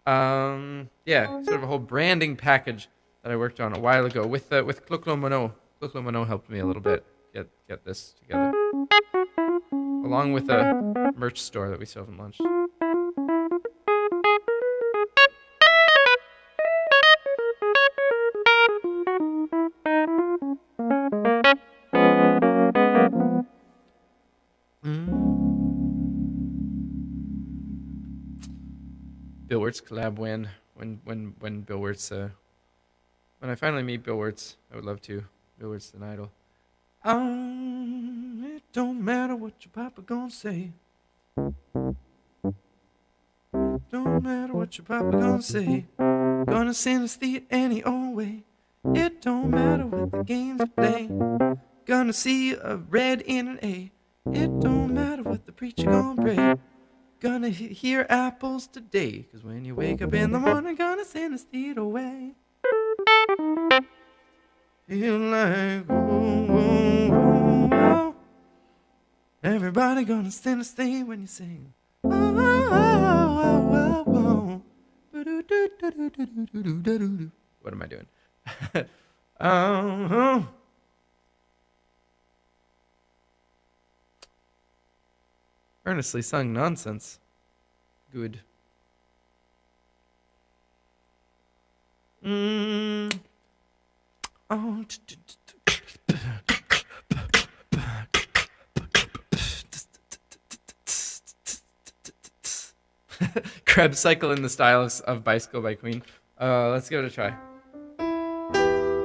Sort of a whole branding package that I worked on a while ago with Clo Mono. Clo Mono helped me a little bit get this together, along with a merch store that we still haven't launched. Bill Wirtz collab when Bill Wirtz when I finally meet Bill Wirtz, I would love to. Bill Wirtz an idol. It don't matter what your papa gonna say. It don't matter what your papa gonna say. Gonna synesthete any old way. It don't matter what the games you play. Gonna see a red in an A. It don't matter what the preacher gonna pray. Gonna hear apples today. Cause when you wake up in the morning, gonna synesthete away. Feel like, whoa, whoa, whoa, whoa. Everybody gonna synesthete when you sing. Oh, oh, oh, oh, oh. What am I doing? Earnestly sung nonsense. Good. Oh. Krebs Cycle in the style of Bicycle by Queen. Let's give it a try.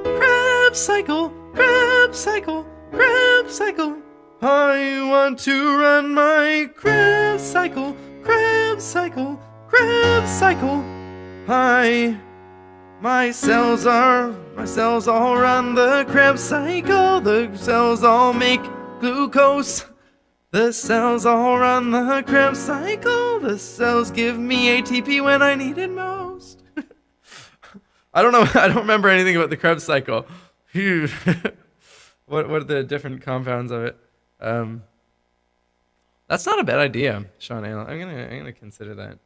Krebs Cycle, Krebs Cycle, Krebs Cycle. I want to run my Krebs Cycle, Krebs Cycle, Krebs Cycle. My cells all run the Krebs cycle. The cells all make glucose. The cells all run the Krebs cycle. The cells give me ATP when I need it most. I don't know. I don't remember anything about the Krebs cycle. What are the different compounds of it? That's not a bad idea, Sean Allen. I'm gonna consider that.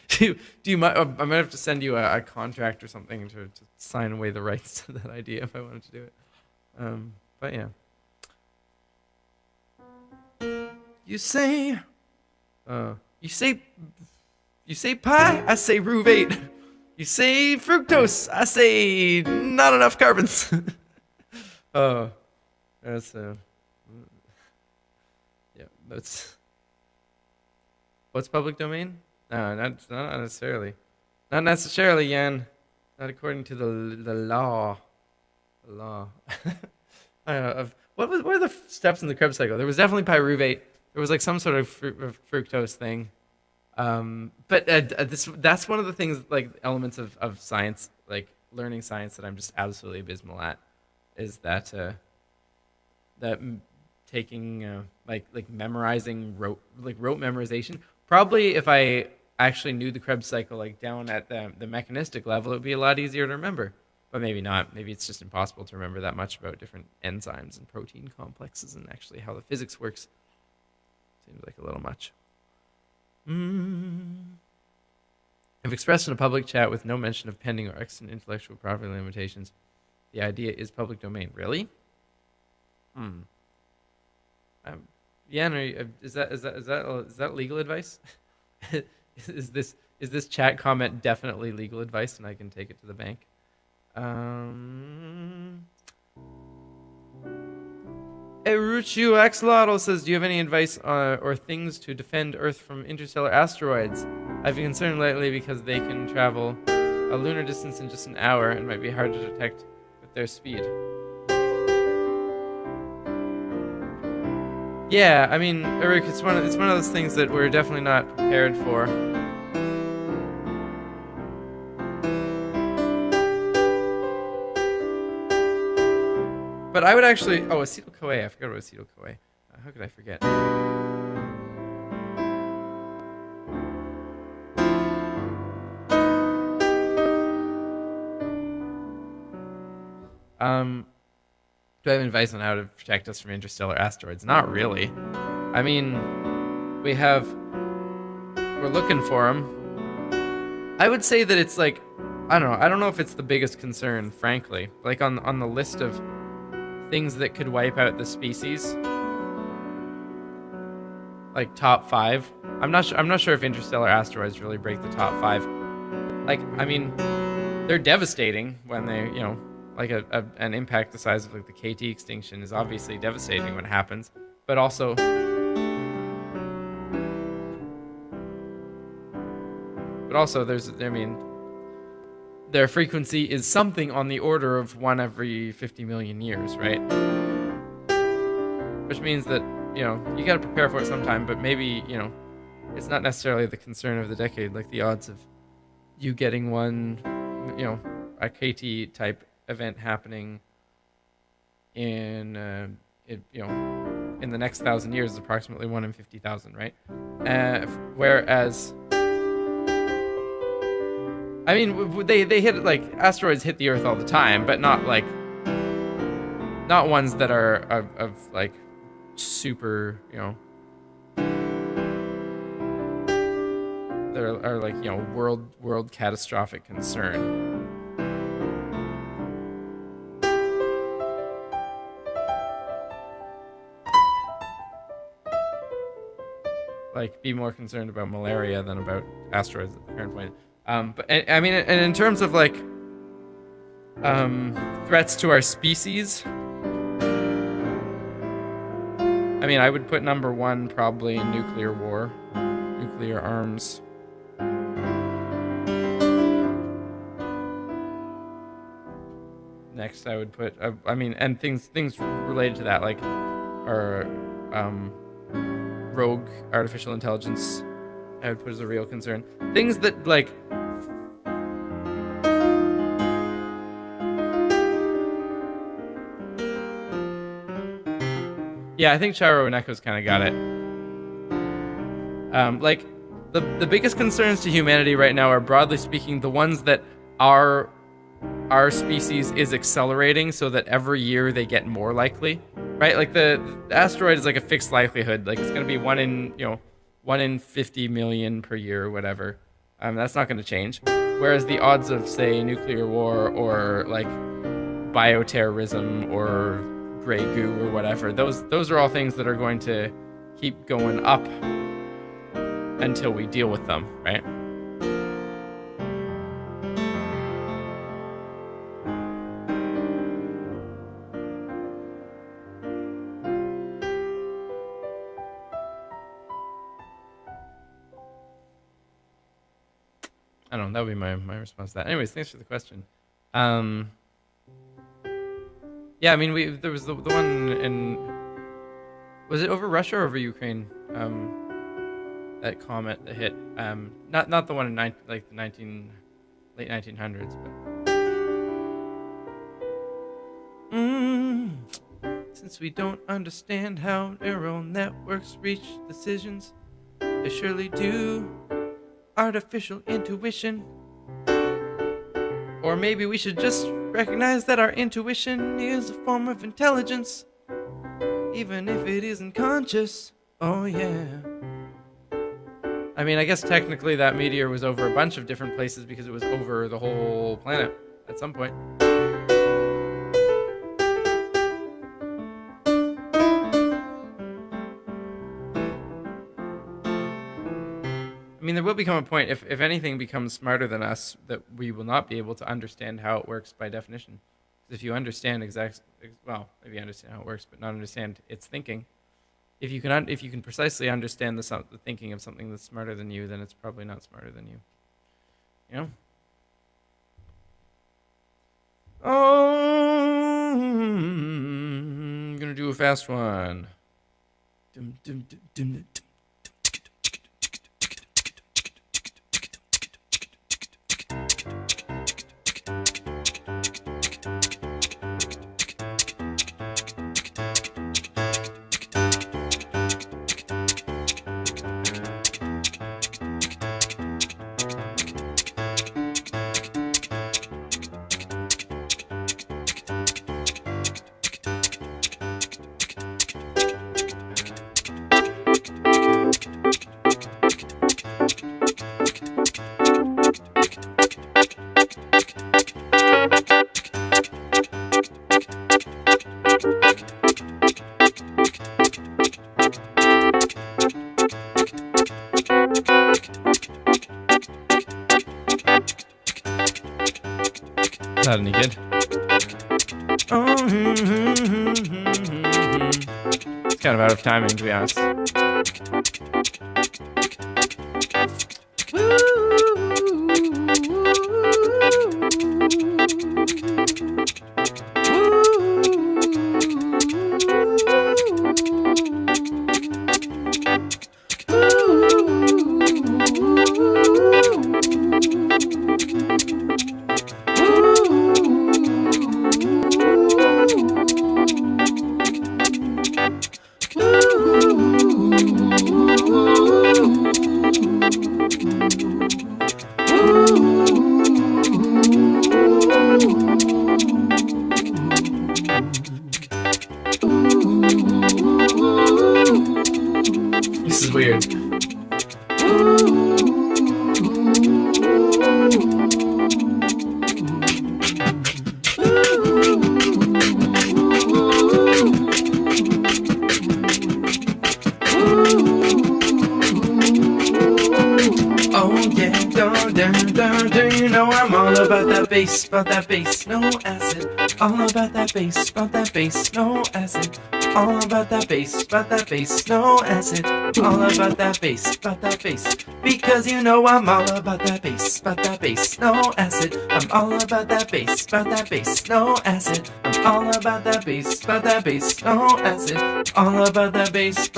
Do you mind? I might have to send you a contract or something to sign away the rights to that idea if I wanted to do it. But yeah. You say pie, I say ruvate. You say fructose, I say not enough carbons. Oh, that's yeah. That's what's public domain? No, not necessarily. Not necessarily, Yan. Not according to the law. The law. I don't know. What are the steps in the Krebs cycle? There was definitely pyruvate. There was like some sort of fructose thing. But that's one of the things, like elements of science, like learning science, that I'm just absolutely abysmal at, is that taking like memorizing rote memorization. Probably if I actually knew the Krebs cycle like down at the mechanistic level, it would be a lot easier to remember. But maybe not. Maybe it's just impossible to remember that much about different enzymes and protein complexes and actually how the physics works. Seems like a little much. If expressed in a public chat with no mention of pending or extant intellectual property limitations, the idea is public domain. Really? Yan, is that legal advice? is this chat comment definitely legal advice, and I can take it to the bank? Eruchu Axolotl says, do you have any advice or things to defend Earth from interstellar asteroids? I've been concerned lately because they can travel a lunar distance in just an hour and might be hard to detect with their speed. Yeah, I mean, Eric, it's one of those things that we're definitely not prepared for. But I would actually... Oh, acetyl-CoA. I forgot about acetyl-CoA. How could I forget? Do I have advice on how to protect us from interstellar asteroids? Not really. I mean, we're looking for them. I would say that it's like... I don't know if it's the biggest concern, frankly. Like on the list of things that could wipe out the species, like top 5. I'm not sure if interstellar asteroids really break the top 5. Like, I mean, they're devastating when they, like an impact the size of like the KT extinction is obviously devastating when it happens, but also their frequency is something on the order of 1 every 50 million years, right? Which means that, you got to prepare for it sometime, but maybe, it's not necessarily the concern of the decade. Like the odds of you getting one, a KT type event happening in in the next 1,000 years is approximately 1 in 50,000, right? Whereas, I mean, they hit, like, asteroids hit the Earth all the time, but not ones that are of like super, that are like, world catastrophic concern. Like, be more concerned about malaria than about asteroids at the current point. But I mean, and in terms of like threats to our species, I mean, I would put number 1 probably nuclear war, nuclear arms. Next, I would put, I mean, and things related to that, like, are rogue artificial intelligence, I would put as a real concern. Things that, like, yeah, I think Charo and Echo's kind of got it. Like, the biggest concerns to humanity right now are, broadly speaking, the ones that our species is accelerating, so that every year they get more likely, right? Like, the asteroid is like a fixed likelihood. Like, it's going to be 1 in 50 million per year or whatever. That's not going to change. Whereas the odds of, say, nuclear war or like bioterrorism or gray goo or whatever, those are all things that are going to keep going up until we deal with them, right? I don't know, that would be my response to that. Anyways, thanks for the question. Yeah, I mean, there was the one in, was it over Russia or over Ukraine? That comet that hit, not the one in late 1900s, but since we don't understand how neural networks reach decisions, they surely do artificial intuition. Or maybe we should just recognize that our intuition is a form of intelligence, even if it isn't conscious. Oh yeah. I mean, I guess technically that meteor was over a bunch of different places because it was over the whole planet at some point. I mean, there will become a point, if anything becomes smarter than us, that we will not be able to understand how it works by definition. If you understand well, maybe you understand how it works, but not understand its thinking. If you can precisely understand the thinking of something that's smarter than you, then it's probably not smarter than you. You know? Oh, I'm gonna do a fast one. Not any good. It's kind of out of timing, to be honest. is weird. Oh yeah, do you know I'm all about that bass, no acid. All about that bass, no acid. All about that bass, no acid. All about that bass, because you know I'm all about that bass, no acid. I'm all about that bass, no acid. I'm all about that bass, no acid. All about that bass,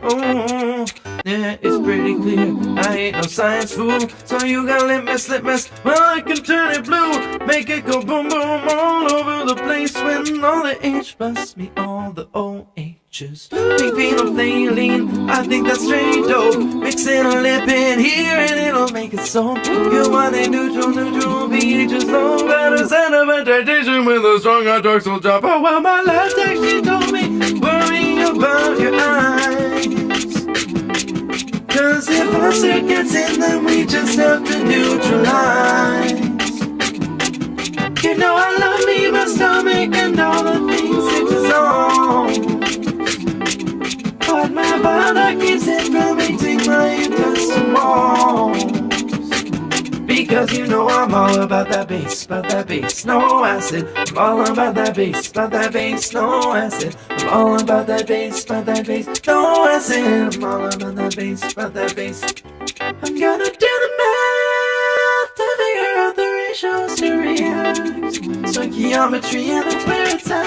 oh. Yeah, it's pretty clear, I ain't no science fool. So you got litmus, well I can turn it blue. Make it go boom boom all over the place. When all the H plus me all the OHs. Pink phenolphthalein, I think that's straight dope. Mix in a lipid here and it'll make it so. You want a neutral pH is low. Better set up a titration with a strong hydroxyl drop. Oh well, my last text she told me, worry about your eyes. Cause if acid gets in, then we just have to neutralize. You know I love me, my stomach, and all the things it dissolves. But my body keeps it from eating my intestine walls. Because you know I'm all about that bass, no acid. I'm all about that bass, no acid. I'm all about that bass, no acid. I'm all about that bass, I'm gonna do the math to figure out the ratios to react. Stoichiometry and that's where it's at.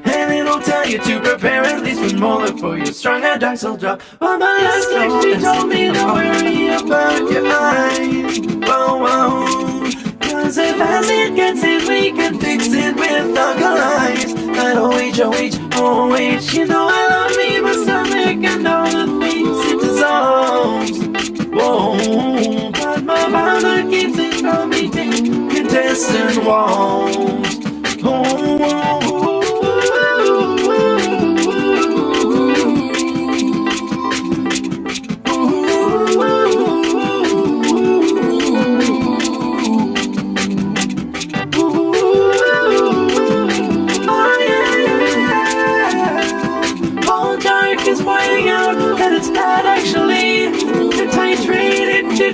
And it'll tell you to prepare at least 1 molar for your strong hydroxyl drop. Well, my last text she told me to worry about your eyes. Whoa. Cause if acid gets in, we can fix it with alkalis. That OH, you know I love me, my stomach, and all the things it dissolves. Whoa, but my body keeps it from eating intestine walls.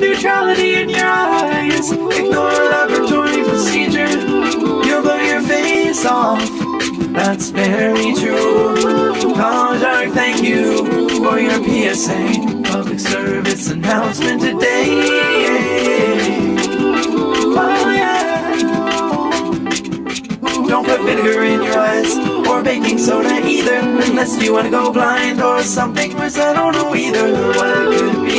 Neutrality in your eyes. Ignore laboratory procedure. You'll blow your face off. That's very true. Paul, thank you for your PSA, public service announcement today. Oh yeah. Don't put vinegar in your eyes or baking soda either, unless you want to go blind or something worse. I don't know either what it could be.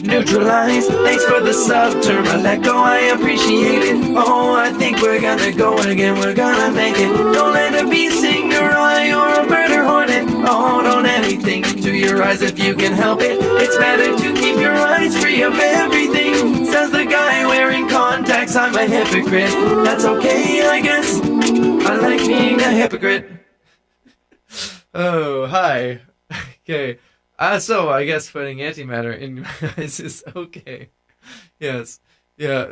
Neutralize. Thanks for the sub-term, I let go, I appreciate it. Oh, I think we're gonna go again, we're gonna make it. Don't let a bee sting your eye or a bird or hornet. Oh, don't anything to your eyes if you can help it. It's better to keep your eyes free of everything. Says the guy wearing contacts, I'm a hypocrite. That's okay, I guess. I like being a hypocrite. Oh, hi. Okay. So I guess putting antimatter in your eyes is okay. Yes. Yeah.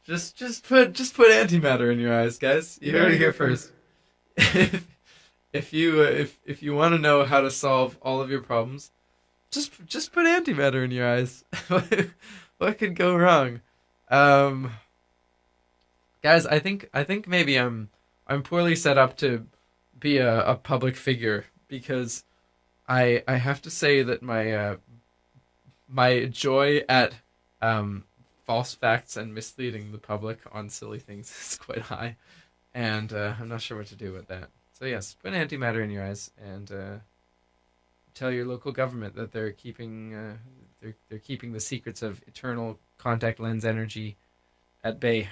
Just put antimatter in your eyes, guys. You heard it here first. If you want to know how to solve all of your problems, just put antimatter in your eyes. What could go wrong? Guys, I think maybe I'm poorly set up to be a public figure, because I have to say that my joy at false facts and misleading the public on silly things is quite high, and I'm not sure what to do with that. So yes, put antimatter in your eyes and tell your local government that they're keeping the secrets of eternal contact lens energy at bay.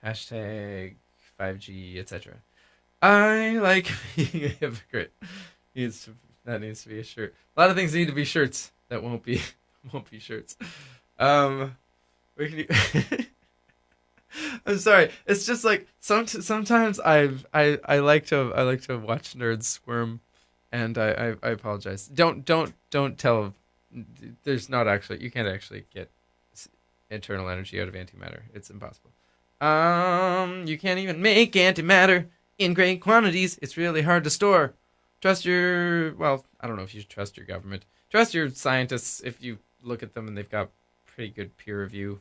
Hashtag 5G, etc. I like being a hypocrite. That needs to be a shirt. A lot of things need to be shirts that won't be shirts. Where can you... I'm sorry. It's just like sometimes I like to watch nerds squirm, and I apologize. Don't tell. There's not actually, you can't actually get internal energy out of antimatter. It's impossible. You can't even make antimatter in great quantities. It's really hard to store. Trust your, well, I don't know if you should trust your government. Trust your scientists if you look at them and they've got pretty good peer review.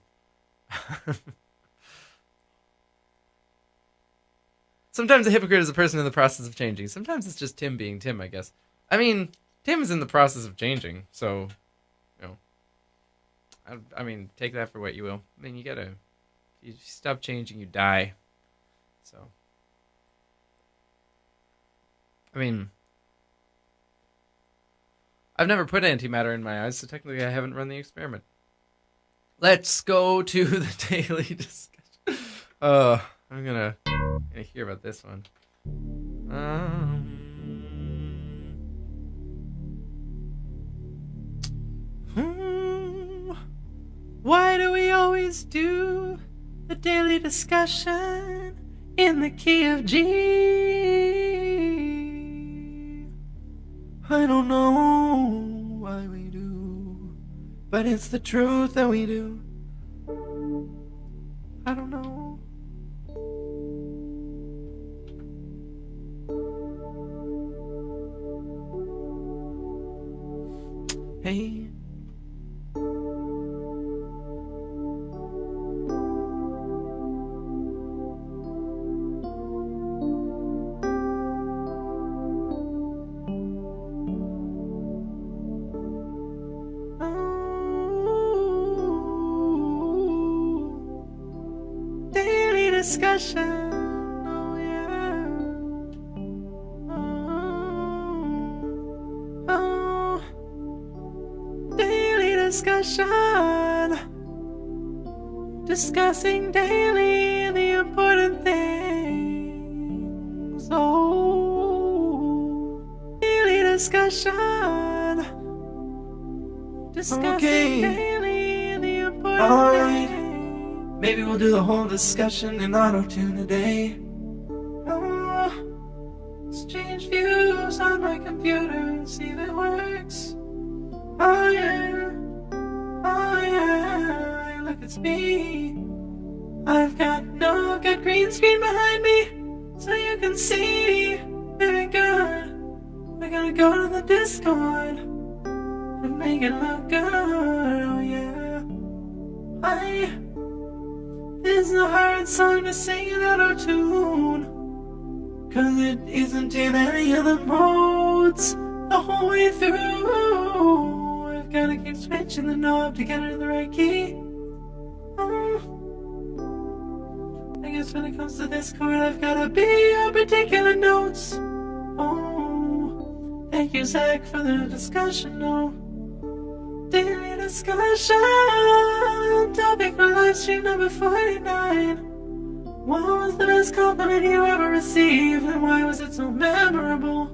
Sometimes a hypocrite is a person in the process of changing. Sometimes it's just Tim being Tim, I guess. I mean, Tim is in the process of changing, so, you know. I mean, take that for what you will. I mean, you stop changing, you die. So, I mean, I've never put antimatter in my eyes, so technically I haven't run the experiment. Let's go to the daily discussion. I'm gonna hear about this one. Why do we always do the daily discussion in the key of G? I don't know why we do, but it's the truth that we do. I don't know. Hey. Daily discussion. Oh yeah. Daily discussion. Discussing daily the important things. Oh, daily discussion. Discussing daily the important things. Maybe we'll do the whole discussion in auto-tune today. Exchange views on my computer and see if it works. Oh yeah. Oh yeah. Look, it's me. I've got green screen behind me, so you can see. Very good. We're gonna go to the Discord and make it look good. Oh yeah. This is a hard song to sing in auto-tune, 'cause it isn't in any other modes the whole way through. I've gotta keep switching the knob to get it in the right key. I guess when it comes to Discord, I've gotta be on particular notes. Oh, thank you, Zach, for the discussion. Oh, daily discussion. Topic for live stream number 49. What was the best compliment you ever received, and why was it so memorable?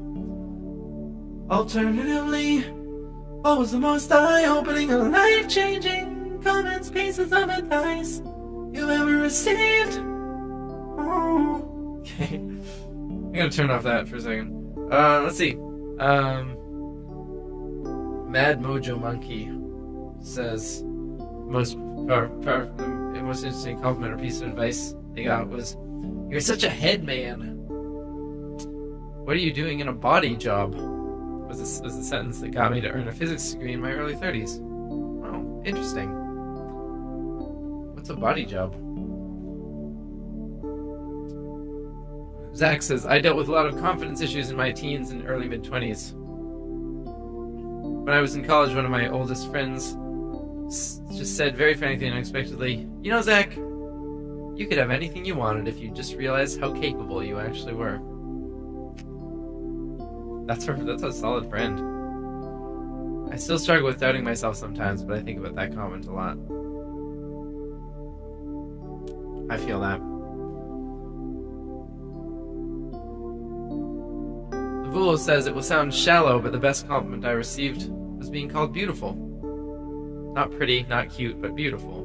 Alternatively, what was the most eye-opening or life-changing comments, pieces of advice you ever received? Oh, okay. I'm gonna turn off that for a second. Let's see. Mad Mojo Monkey says most interesting compliment or piece of advice they got was, "You're such a head man. What are you doing in a body job?" Was the sentence that got me to earn a physics degree in my early 30s. Oh, interesting. What's a body job? Zach says, "I dealt with a lot of confidence issues in my teens and early mid-20s. When I was in college, one of my oldest friends just said very frankly and unexpectedly, 'You know, Zach, you could have anything you wanted if you just realized how capable you actually were.'" That's a solid friend. I still struggle with doubting myself sometimes, but I think about that comment a lot. I feel that. Vulo says, "It will sound shallow, but the best compliment I received was being called beautiful. Not pretty, not cute, but beautiful.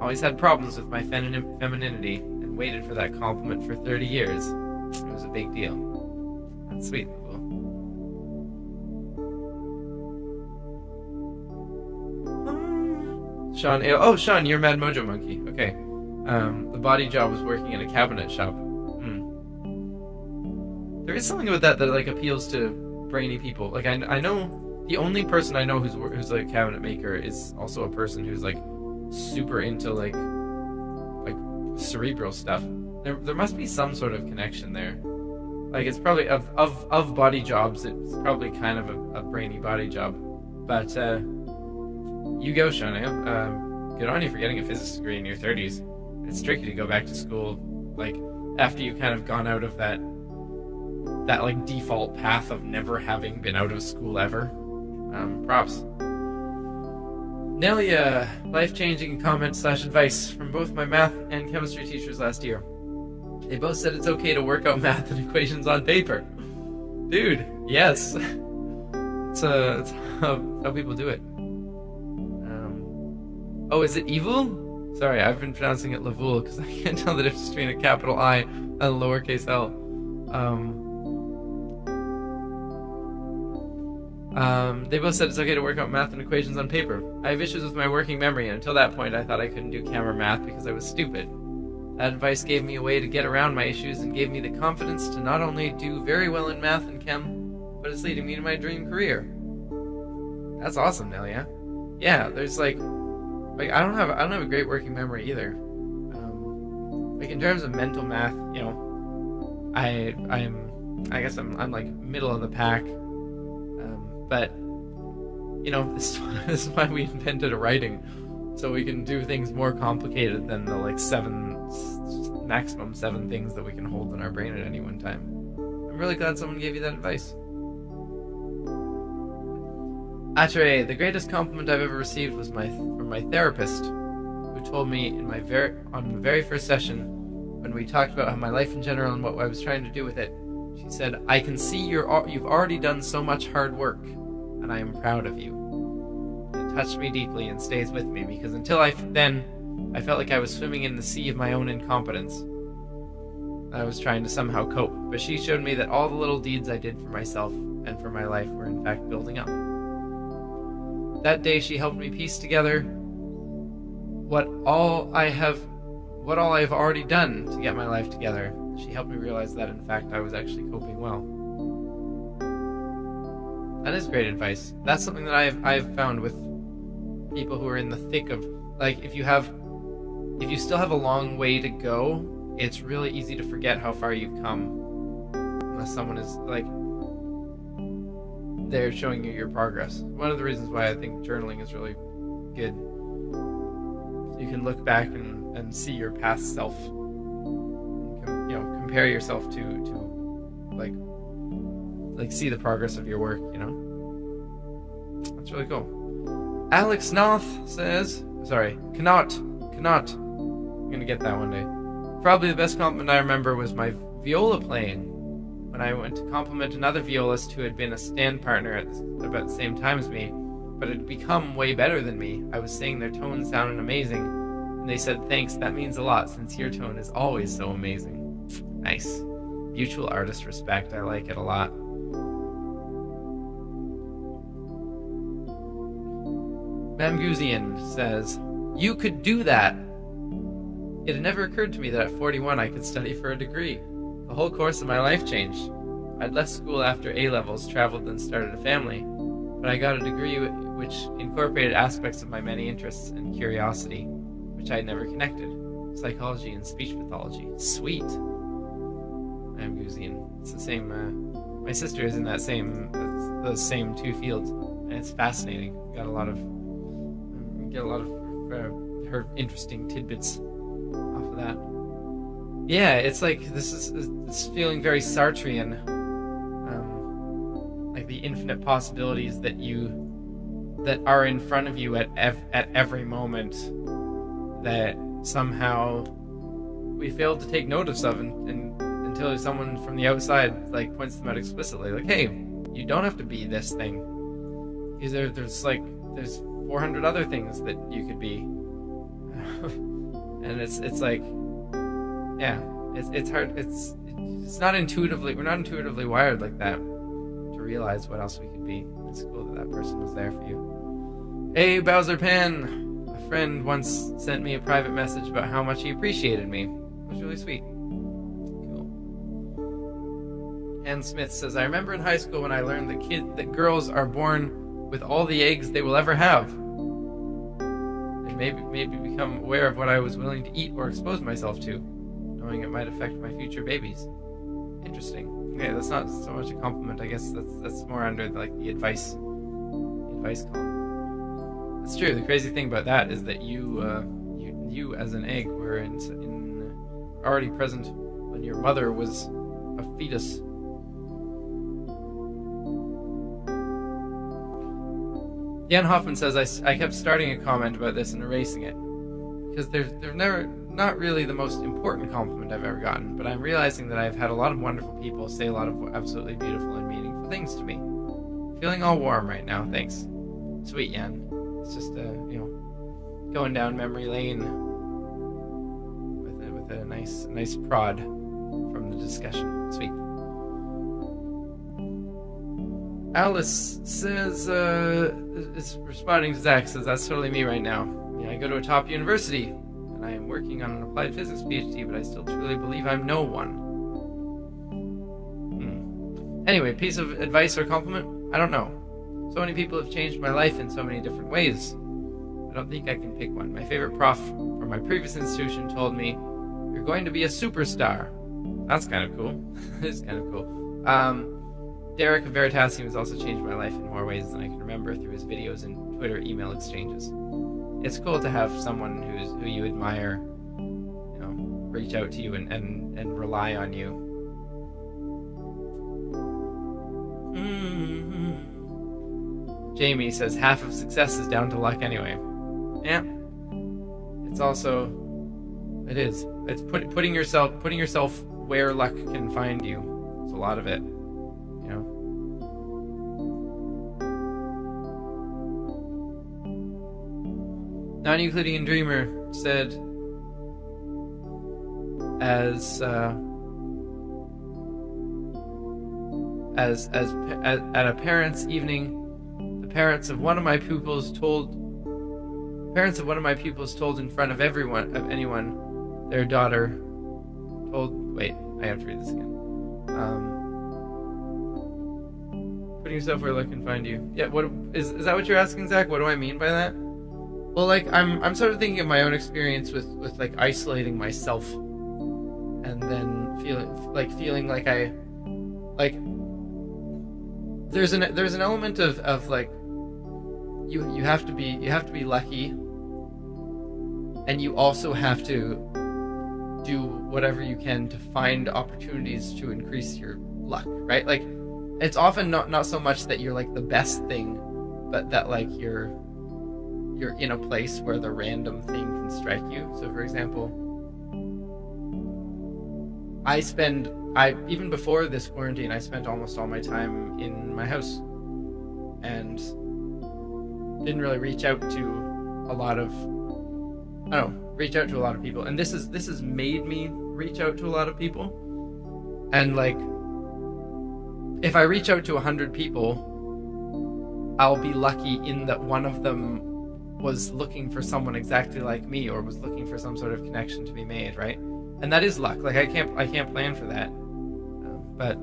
Always had problems with my femininity and waited for that compliment for 30 years. It was a big deal. That's sweet, Lavul. Sean, oh, Sean, you're Mad Mojo Monkey. Okay. The body job was working in a cabinet shop. There is something about that like appeals to brainy people. Like I know the only person I know who's like a cabinet maker is also a person who's like super into like cerebral stuff. There must be some sort of connection there. Like it's probably of body jobs, it's probably kind of a brainy body job. But you go, Shania. Good on you for getting a physics degree in your 30s. It's tricky to go back to school like after you've kind of gone out of that like default path of never having been out of school ever. Props. Nelia, life-changing comment/advice from both my math and chemistry teachers last year. They both said it's okay to work out math and equations on paper. Dude, yes. It's how people do it. Oh, is it evil? Sorry, I've been pronouncing it Lavul because I can't tell the difference between a capital I and a lowercase l. They both said it's okay to work out math and equations on paper. I have issues with my working memory, and until that point I thought I couldn't do camera math because I was stupid. That advice gave me a way to get around my issues and gave me the confidence to not only do very well in math and chem, but it's leading me to my dream career. That's awesome, Nelia. Yeah, there's like I don't have a great working memory either. Like in terms of mental math, you know, I guess I'm like middle of the pack. But you know, this is why we invented a writing, so we can do things more complicated than the like maximum seven things that we can hold in our brain at any one time. I'm really glad someone gave you that advice. Atre, the greatest compliment I've ever received was from my therapist, who told me on the very first session when we talked about how my life in general and what I was trying to do with it. She said, "I can see you've already done so much hard work, and I am proud of you." It touched me deeply and stays with me because until then, I felt like I was swimming in the sea of my own incompetence. I was trying to somehow cope, but she showed me that all the little deeds I did for myself and for my life were in fact building up. That day she helped me piece together what all I have already done to get my life together. She helped me realize that in fact I was actually coping well. That is great advice. That's something that I've found with people who are in the thick of, like, if you still have a long way to go, it's really easy to forget how far you've come unless someone is like they're showing you your progress. One of the reasons why I think journaling is really good. You can look back and see your past self. Compare yourself to like see the progress of your work, you know? That's really cool. Alex Noth says, cannot. I'm gonna get that one day. Probably the best compliment I remember was my viola playing. When I went to compliment another violist who had been a stand partner at about the same time as me, but had become way better than me. I was saying their tone sounded amazing, and they said, "Thanks, that means a lot since your tone is always so amazing." Nice. Mutual artist respect. I like it a lot. Mamguzian says, "You could do that." It had never occurred to me that at 41 I could study for a degree. The whole course of my life changed. I'd left school after A-levels, traveled, and started a family. But I got a degree which incorporated aspects of my many interests and curiosity, which I had never connected. Psychology and speech pathology. Sweet. I'm Guzian. It's the same. My sister is in those same two fields, and it's fascinating. Get a lot of her interesting tidbits off of that. Yeah, it's like it's feeling very Sartrean, like the infinite possibilities that are in front of you at every moment that somehow we failed to take notice of, and until someone from the outside like points them out explicitly, like, "Hey, you don't have to be this thing. There's 400 other things that you could be." And it's like, yeah, it's hard. It's not intuitively, we're not intuitively wired like that to realize what else we could be. It's cool that person was there for you. Hey, Bowser Pan, a friend once sent me a private message about how much he appreciated me. It was really sweet. Cool. Ann Smith says, I remember in high school when I learned that girls are born with all the eggs they will ever have. And maybe become aware of what I was willing to eat or expose myself to, knowing it might affect my future babies. Interesting. Okay, that's not so much a compliment. I guess that's more under like the advice column. That's true. The crazy thing about that is that you as an egg were in already present when your mother was a fetus. Jan Hoffman says, I kept starting a comment about this and erasing it because they're not really the most important compliment I've ever gotten, but I'm realizing that I've had a lot of wonderful people say a lot of absolutely beautiful and meaningful things to me. Feeling all warm right now, thanks. Sweet, Jan. It's just going down memory lane with a nice prod from the discussion. Sweet. Alice says, is responding to Zach, says, that's totally me right now. Yeah, I go to a top university, and I am working on an applied physics PhD, but I still truly believe I'm no one. Anyway, piece of advice or compliment? I don't know. So many people have changed my life in so many different ways. I don't think I can pick one. My favorite prof from my previous institution told me, you're going to be a superstar. That's kind of cool. It's kind of cool. Derek of Veritasium has also changed my life in more ways than I can remember through his videos and Twitter email exchanges. It's cool to have someone who you admire, reach out to you and rely on you. Jamie says half of success is down to luck anyway. Yeah. It's also, it is. It's putting yourself where luck can find you. It's a lot of it. Non-Euclidean Dreamer said, at a parents' evening, the parents of one of my pupils told in front of anyone, their daughter told. Wait, I have to read this again. Putting yourself where luck can find you. Yeah, what is that? What you're asking, Zach? What do I mean by that? Well, like I'm sort of thinking of my own experience with like isolating myself, and then feeling like I like there's an element of like you have to be lucky, and you also have to do whatever you can to find opportunities to increase your luck, right? Like it's often not so much that you're like the best thing, but that like you're in a place where the random thing can strike you. So for example, even before this quarantine, I spent almost all my time in my house and didn't really reach out to a lot of people. And this has made me reach out to a lot of people. And like, if I reach out to 100 people, I'll be lucky in that one of them was looking for someone exactly like me, or was looking for some sort of connection to be made, right? And that is luck. Like I can't plan for that, but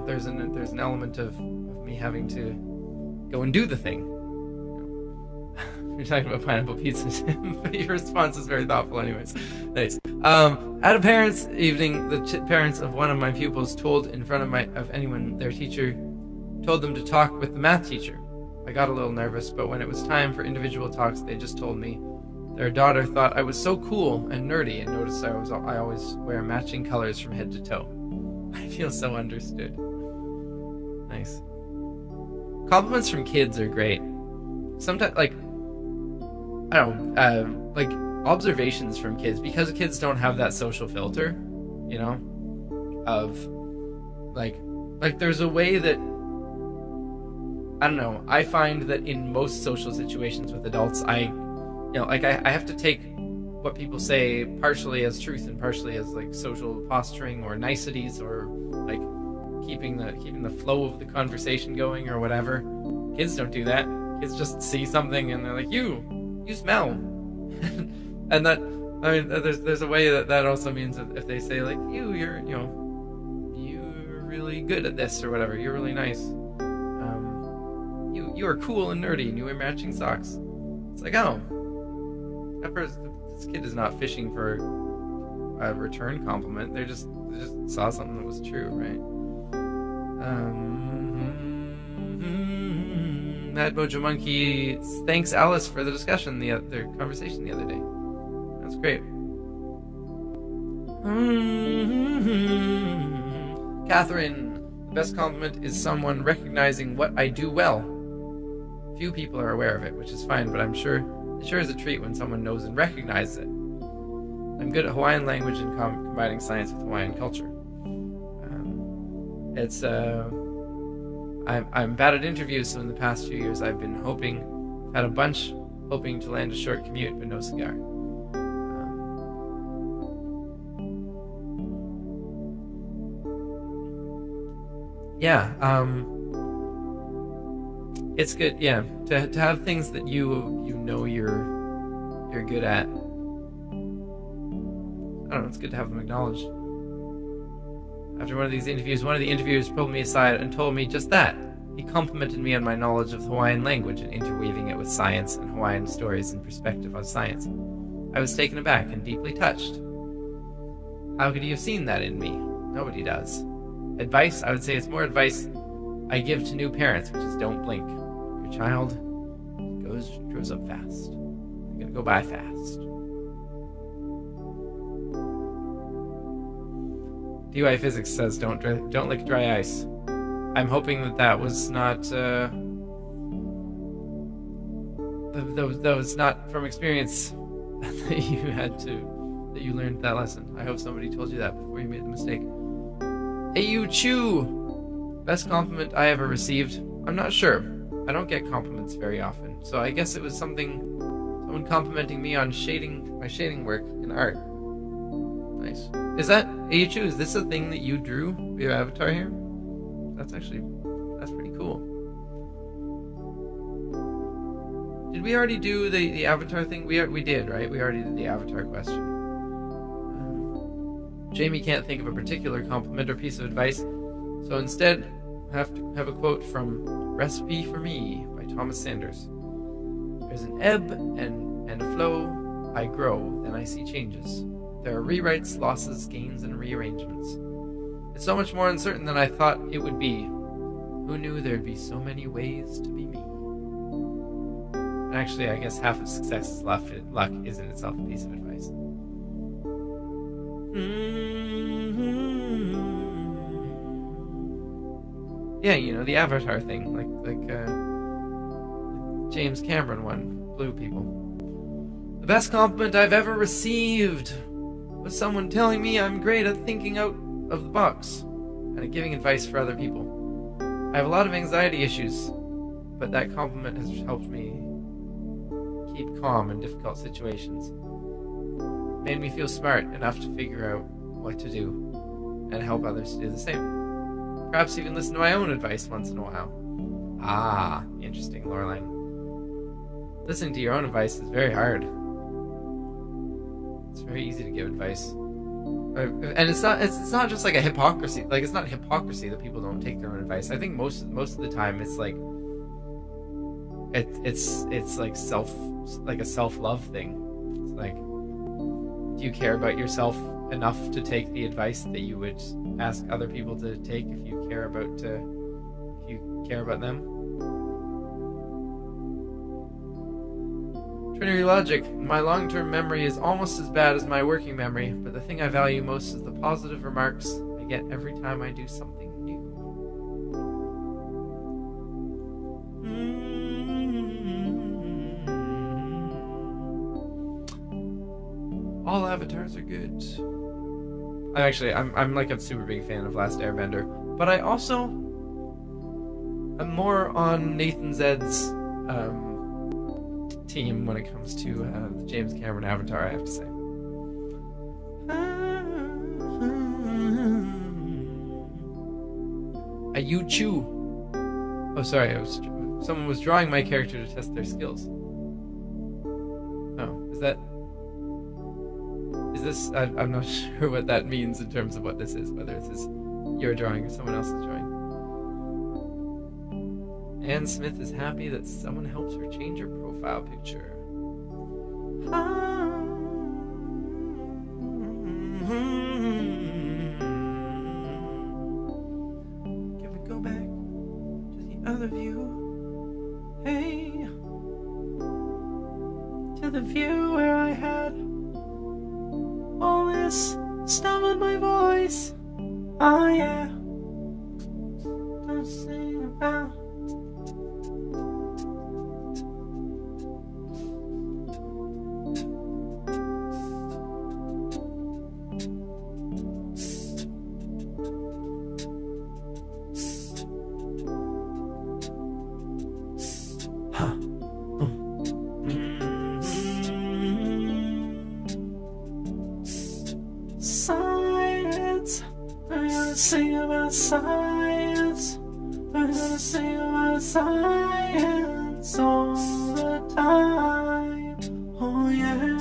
there's an element of me having to go and do the thing. You're talking about pineapple pizza, but your response is very thoughtful, anyways. Nice. At a parents' evening, the parents of one of my pupils told in front of anyone their teacher told them to talk with the math teacher. I got a little nervous, but when it was time for individual talks, they just told me their daughter thought I was so cool and nerdy and noticed I always wear matching colors from head to toe. I feel so understood. Nice. Compliments from kids are great. Sometimes, like, I don't know, like observations from kids, because kids don't have that social filter, of like there's a way that, I don't know, I find that in most social situations with adults, I like I have to take what people say partially as truth and partially as like social posturing or niceties or like keeping the flow of the conversation going or whatever. Kids don't do that. Kids just see something and they're like, you smell. And that, I mean, there's a way that also means that if they say like, you're really good at this or whatever, you're really nice. You are cool and nerdy and you wear matching socks. It's like, oh, this kid is not fishing for a return compliment. They just saw something that was true, right? Mad Mojo Monkey thanks Alice for the discussion, their conversation the other day. That's great. Catherine, the best compliment is someone recognizing what I do well. Few people are aware of it, which is fine, but it sure is a treat when someone knows and recognizes it. I'm good at Hawaiian language and combining science with Hawaiian culture. I'm bad at interviews, so in the past few years I've been had a bunch hoping to land a short commute, but no cigar. It's good, to have things that you know you're good at. I don't know, it's good to have them acknowledged. After one of these interviews, one of the interviewers pulled me aside and told me just that. He complimented me on my knowledge of the Hawaiian language and interweaving it with science and Hawaiian stories and perspective on science. I was taken aback and deeply touched. How could he have seen that in me? Nobody does. Advice? I would say it's more advice I give to new parents, which is don't blink. Your child grows up fast. They're gonna go by fast. DY Physics says don't lick dry ice. I'm hoping that was not that was not from experience that you learned that lesson. I hope somebody told you that before you made the mistake. Hey, you Chew! Best compliment I ever received? I'm not sure. I don't get compliments very often, so I guess it was someone complimenting me on my shading work in art. Nice. Hey, you Chew, is this a thing that you drew for your avatar here? That's pretty cool. Did we already do the avatar thing? We did, right? We already did the avatar question. Jamie can't think of a particular compliment or piece of advice, so instead have a quote from Recipe for Me by Thomas Sanders. There's an ebb and a flow. I grow, then I see changes. There are rewrites, losses, gains, and rearrangements. It's so much more uncertain than I thought it would be. Who knew there'd be so many ways to be me? And actually, I guess half of success is luck is in itself a piece of advice. Yeah, the Avatar thing, like James Cameron one, Blue People. The best compliment I've ever received was someone telling me I'm great at thinking out of the box and at giving advice for other people. I have a lot of anxiety issues, but that compliment has helped me keep calm in difficult situations. Made me feel smart enough to figure out what to do and help others to do the same. Perhaps even listen to my own advice once in a while. Ah, interesting, Loreline. Listening to your own advice is very hard. It's very easy to give advice. And it's not just like a hypocrisy. Like, it's not hypocrisy that people don't take their own advice. I think most of the time it's like it's like a self-love thing. It's like, do you care about yourself enough to take the advice that you would ask other people to take if you care about them? Trinity Logic. My long-term memory is almost as bad as my working memory, but the thing I value most is the positive remarks I get every time I do something new. All avatars are good. I'm like a super big fan of Last Airbender, but I also am more on Nathan Zed's team theme when it comes to the James Cameron Avatar, I have to say. A Yu-Chu. Oh, sorry, someone was drawing my character to test their skills. Oh, is this? I'm not sure what that means in terms of what this is, whether this is your drawing or someone else's drawing. Anne Smith is happy that someone helps her change her profile picture. Can we go back to the other view? Hey, to the view where I had all this stuff in my voice. Oh yeah. Don't sing about. Science, we're gonna sing about science. We're gonna sing about science all the time. Oh yeah,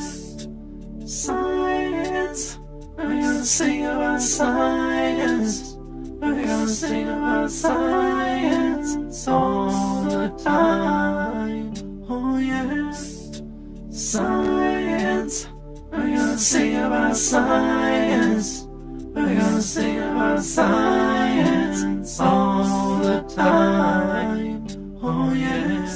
science. We're gonna sing about science. We're gonna sing about science all the time. Oh yeah, science. We're gonna sing about science. We're gonna sing about science all the time. Oh yeah,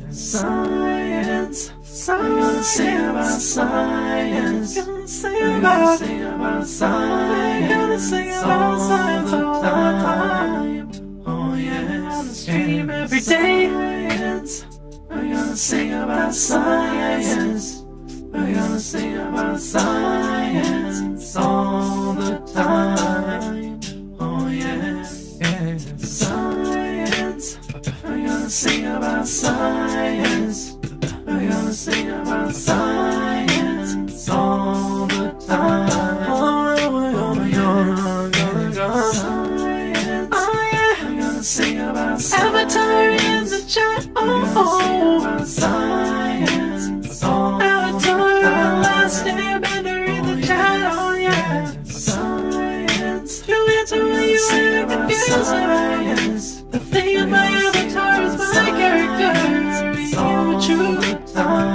science. We're gonna sing about science. We're gonna sing about science. We're gonna sing about science all the time. Oh yeah, on the stream every day. We're gonna sing about science. We're gonna sing about science all the time. Oh yeah, science. We're gonna sing about science. We're gonna sing about science all the time. Oh, we're gonna science. Oh yeah, we're gonna sing about science. Avatar in the chat. Oh, science. Last name Bender in the chat, oh yeah. Science. You answer when you are confused. The thing in my avatar is my character. You true.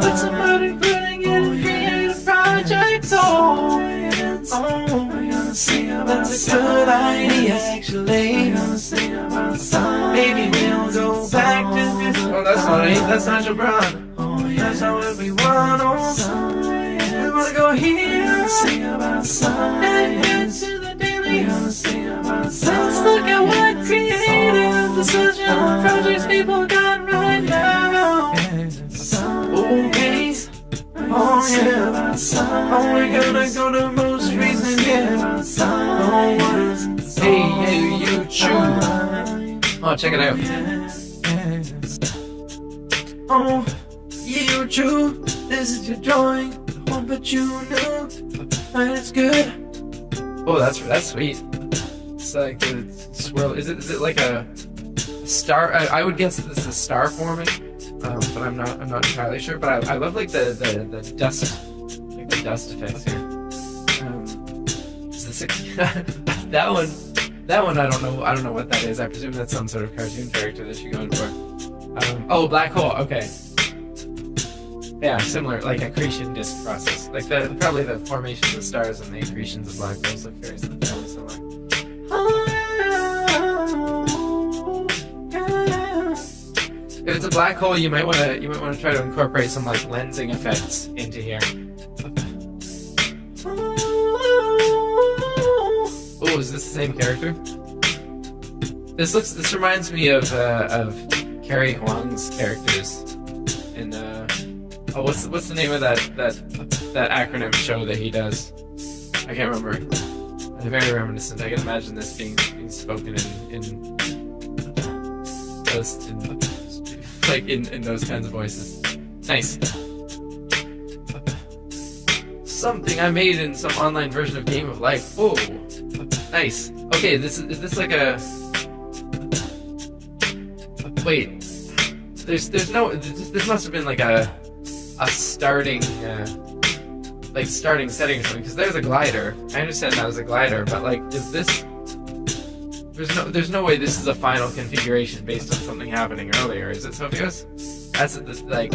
Put some art including in creative projects. Oh, we're gonna sing about that's a good idea actually. We're gonna sing about science. Maybe we'll go back to this. Oh, that's not Jabron. That's not what we want. Oh, we wanna go here, sing about science, and get to the daily. Sing about science. Let's look at what creative decision projects people got right now. Okay, oh yeah, oh we're gonna go to most recent, yeah. Oh, hey, you choose. Oh, check it out. Oh, you choose. This is your drawing. But you know that it's good. Oh, that's sweet. It's like a swirl. Is it like a star? I would guess that this is a star forming, but I'm not entirely sure. But I love like the dust, like the dust effects here. Is this that one? That one I don't know what that is. I presume that's some sort of cartoon character that you're going for. Oh, black hole. Okay. Yeah, similar, like accretion disk process. Like probably the formations of stars and the accretions of black holes look very similar. If it's a black hole, you might want to try to incorporate some like lensing effects into here. Oh, is this the same character? This reminds me of Carrie Huang's characters in oh, what's the name of that acronym show that he does? I can't remember. It's very reminiscent. I can imagine this being spoken in those kinds of voices. Nice. Something I made in some online version of Game of Life. Whoa. Nice. Okay, is this like a... Wait. There's no... This must have been like a starting... like starting setting or something, because there's a glider. I understand that was a glider, but like, is this... There's no way this is a final configuration based on something happening earlier, is it, Sophios? That's like...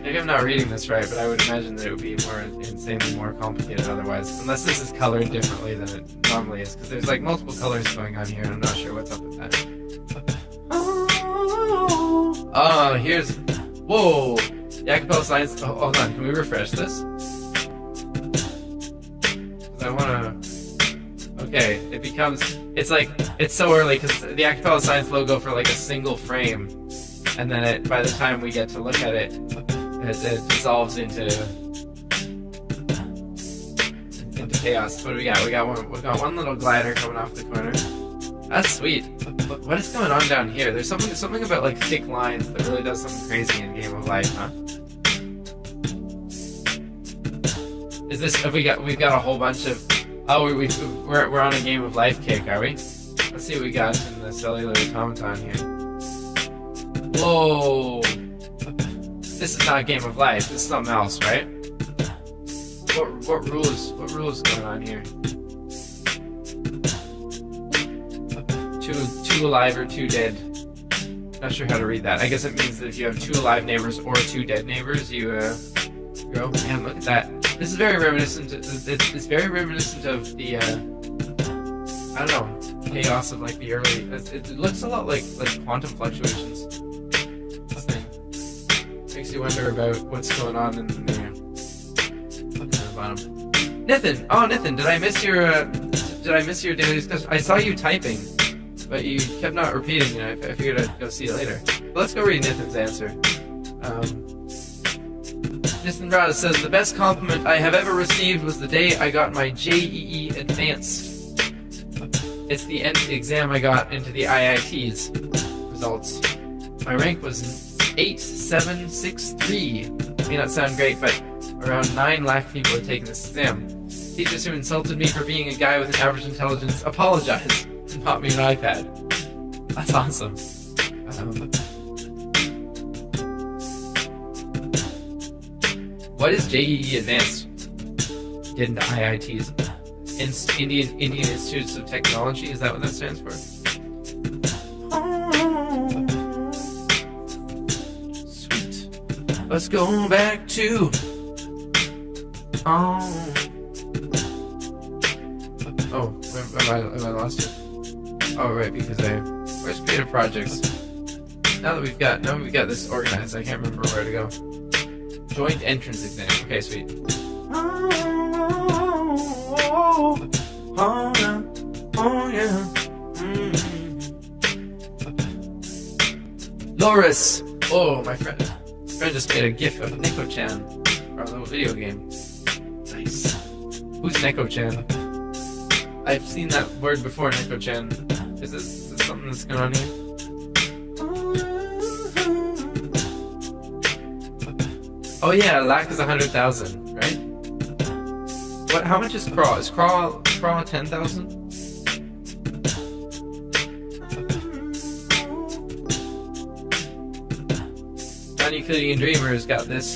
Maybe I'm not reading this right, but I would imagine that it would be more insanely more complicated otherwise, unless this is colored differently than it normally is, because there's like multiple colors going on here, and I'm not sure what's up with that. Oh, here's... Whoa! The acapella science... Oh, hold on, can we refresh this? I wanna... Okay, it becomes... It's like... It's so early, because the acapella science logo for like a single frame, and then by the time we get to look at it, it dissolves into chaos. What do we got? We got one little glider coming off the corner. That's sweet. What is going on down here? There's something about like thick lines that really does something crazy in Game of Life, huh? Is this? We've got a whole bunch of... Oh, we're on a Game of Life kick, are we? Let's see what we got in the cellular automaton here. Whoa! This is not Game of Life. This is something else, right? What rules going on here? Two alive or two dead. Not sure how to read that. I guess it means that if you have 2 alive neighbors or 2 dead neighbors, you go. Man, look at that. This is very reminiscent. It's very reminiscent of the I don't know, chaos of like the early. It looks a lot like quantum fluctuations. This thing makes you wonder about what's going on in the bottom. Nathan, Nathan, did I miss your daily discussion? I saw you typing, but you kept not repeating. I figured I'd go see it later. But let's go read Nathan's answer. Nathan Rada says, the best compliment I have ever received was the day I got my JEE Advanced. It's the end exam I got into the IIT's results. My rank was 8763. May not sound great, but around 9 lakh people had taken this exam. Teachers who insulted me for being a guy with an average intelligence apologized and bought me an iPad. That's awesome. What is JEE Advanced? Get into IITs. Indian Institutes of Technology, is that what that stands for? Sweet. Let's go back to... Oh, have I lost it? Oh, right, because where's creative projects? Now that we've got this organized, I can't remember where to go. Joint entrance exam. Okay, sweet. Oh yeah. Loris. Oh, my friend just made a gif of Neko-chan from a little video game. Nice. Who's Neko-chan? I've seen that word before, Neko-chan. Is this something that's going on here? Oh yeah, lack is 100,000, right? What? How much is crawl? Is crawl 10,000? Non-Euclidean Dreamer's got this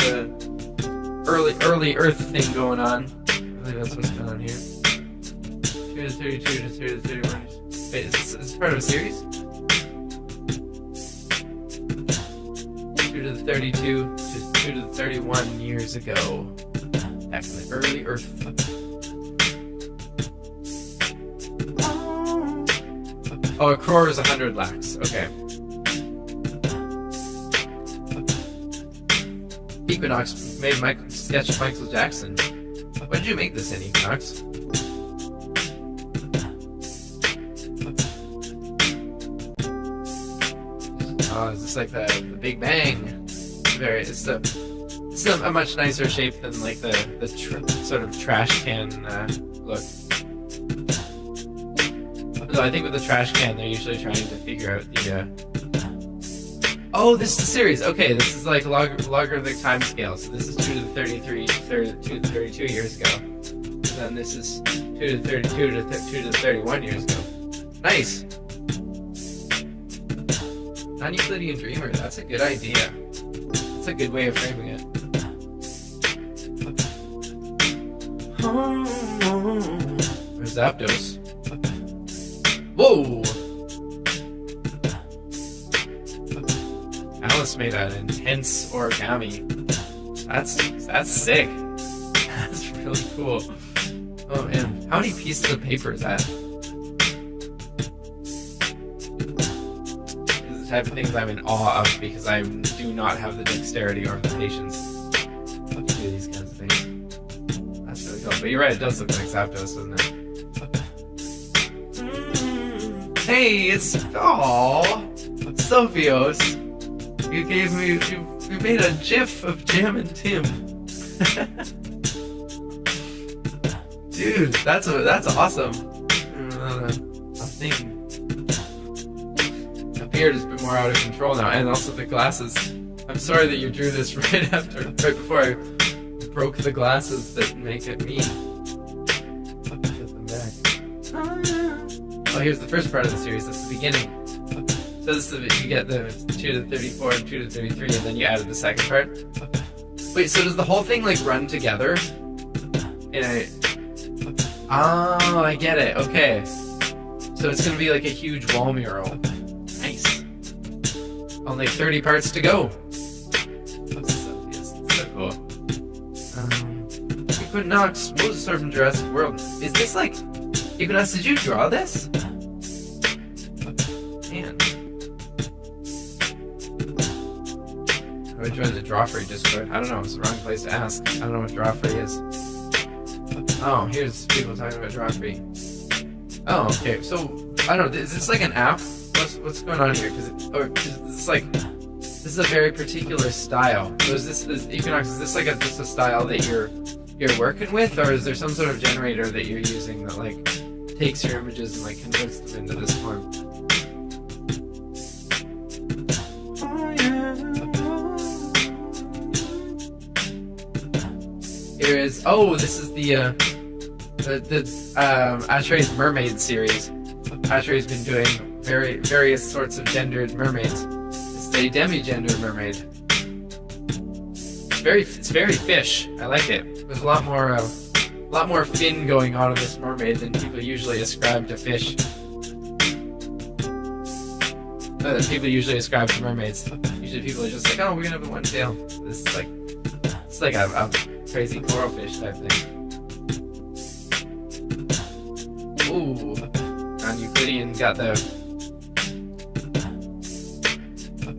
early Earth thing going on. I believe that's what's going on here. 2 to 32 to 3 to 31. Wait, is this part of a series? 2 to the 32 to 2 to the 31 years ago. Back in the early Earth. Oh, a crore is 100 lakhs. Okay. Equinox made sketch Michael Jackson. When did you make this in, Equinox? Oh, is this like the Big Bang? It's a much nicer shape than like the sort of trash can look. Although I think with the trash can, they're usually trying to figure out the... Oh, this is the series. Okay, this is like logarithmic time scale. So this is 2 to the 33, 2 to the 32 years ago. And then this is 2 to the 32 to 2 to the 31 years ago. Nice. Non-Euclidean dreamer. That's a good idea. That's a good way of framing it. Or Zapdos. Whoa! Alice made an intense origami. That's sick. That's really cool. Oh man, how many pieces of paper is that? These are the type of things I'm in awe of because I do not have the dexterity or the patience to do these kinds of things. That's really cool. But you're right, it does look like Zapdos, doesn't it? Hey, it's Sophios. You made a GIF of Jam and Tim. Dude, that's awesome. A thing. My beard has been more out of control now, and also the glasses. I'm sorry that you drew this right before I broke the glasses that make it me. Put them back. Oh, here's the first part of the series. That's the beginning. So this is you get the 2 to 34 and 2 to 33, and then you added the second part. Wait, so does the whole thing like run together? Oh, I get it. Okay. So it's gonna be like a huge wall mural. Nice. Only 30 parts to go. That's so cool. Equinox, Mosasaur from Jurassic World. Is this like Equinox? Did you draw this? Man. How do I join the Draw Free Discord? I don't know. It's the wrong place to ask. I don't know what Draw Free is. Oh, here's people talking about Draw Free. Oh, okay. So I don't know. Is this like an app? What's going on here? This is a very particular style. So is this Equinox? Is this like just a style that you're working with, or is there some sort of generator that you're using that like takes your images and like converts them into this form? Here is this is the Ashray's Mermaid series. Ashray's been doing various sorts of gendered mermaids. This is a demi-gender mermaid. It's very fish. I like it. There's a lot more fin going on in this mermaid than people usually ascribe to fish. That people usually ascribe to mermaids. Usually people are just like, oh, we're gonna have one tail. This is like a crazy coral fish type thing. Ooh, non-Euclidean got the.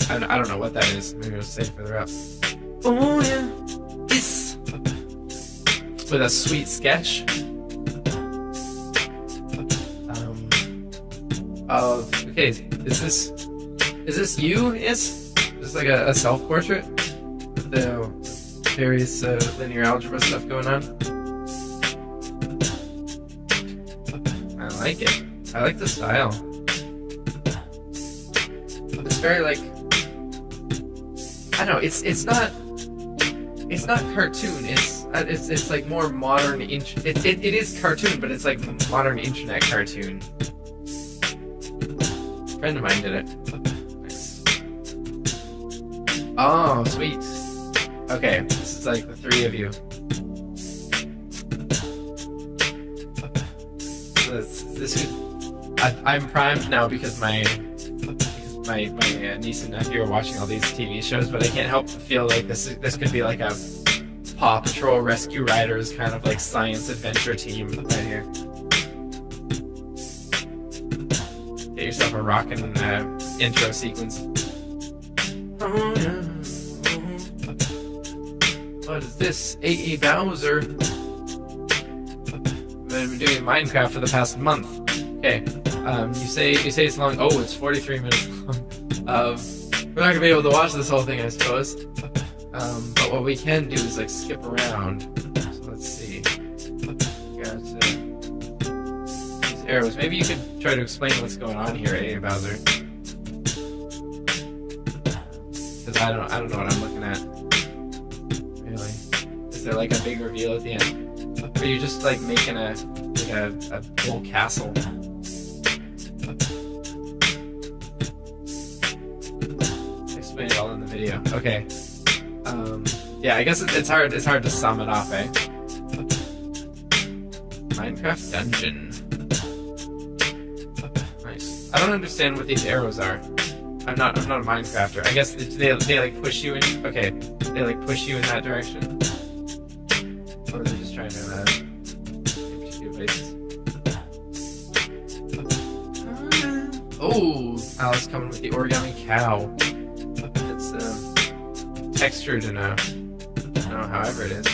I don't know what that is. Maybe I'll say it further up. Oh yeah, this with a sweet sketch of. Okay, is this you? Is this like a self-portrait with the various linear algebra stuff going on? I like it. I like the style. It's very like, I don't know. It's not cartoon. It's like more modern. It is cartoon, but it's like modern internet cartoon. A friend of mine did it. Nice. Oh, sweet. Okay, this is like the three of you. I'm primed now because my niece and nephew are watching all these TV shows, but I can't help but feel like this could be like a Paw Patrol Rescue Riders kind of like science adventure team right here. Get yourself a rockin' intro sequence. What is this? A.E. Bowser. I've been doing Minecraft for the past month. Okay. You say it's long. Oh, it's 43 minutes long. We're not gonna be able to watch this whole thing, I suppose. But what we can do is like skip around. So let's see. Got these arrows. Maybe you could try to explain what's going on here, A.A. Bowser. I don't know what I'm looking at. Really? Is there like a big reveal at the end? Or are you just like making a whole castle? Explain it all in the video. Okay. Yeah, I guess it's hard to sum it up, eh? Minecraft dungeon. Nice. I don't understand what these arrows are. I'm not a Minecrafter. I guess they like push you in. Okay, they like push you in that direction. Or are they just trying to particular places? Oh, Alex coming with the origami cow. It's textured in a, I don't know, however it is.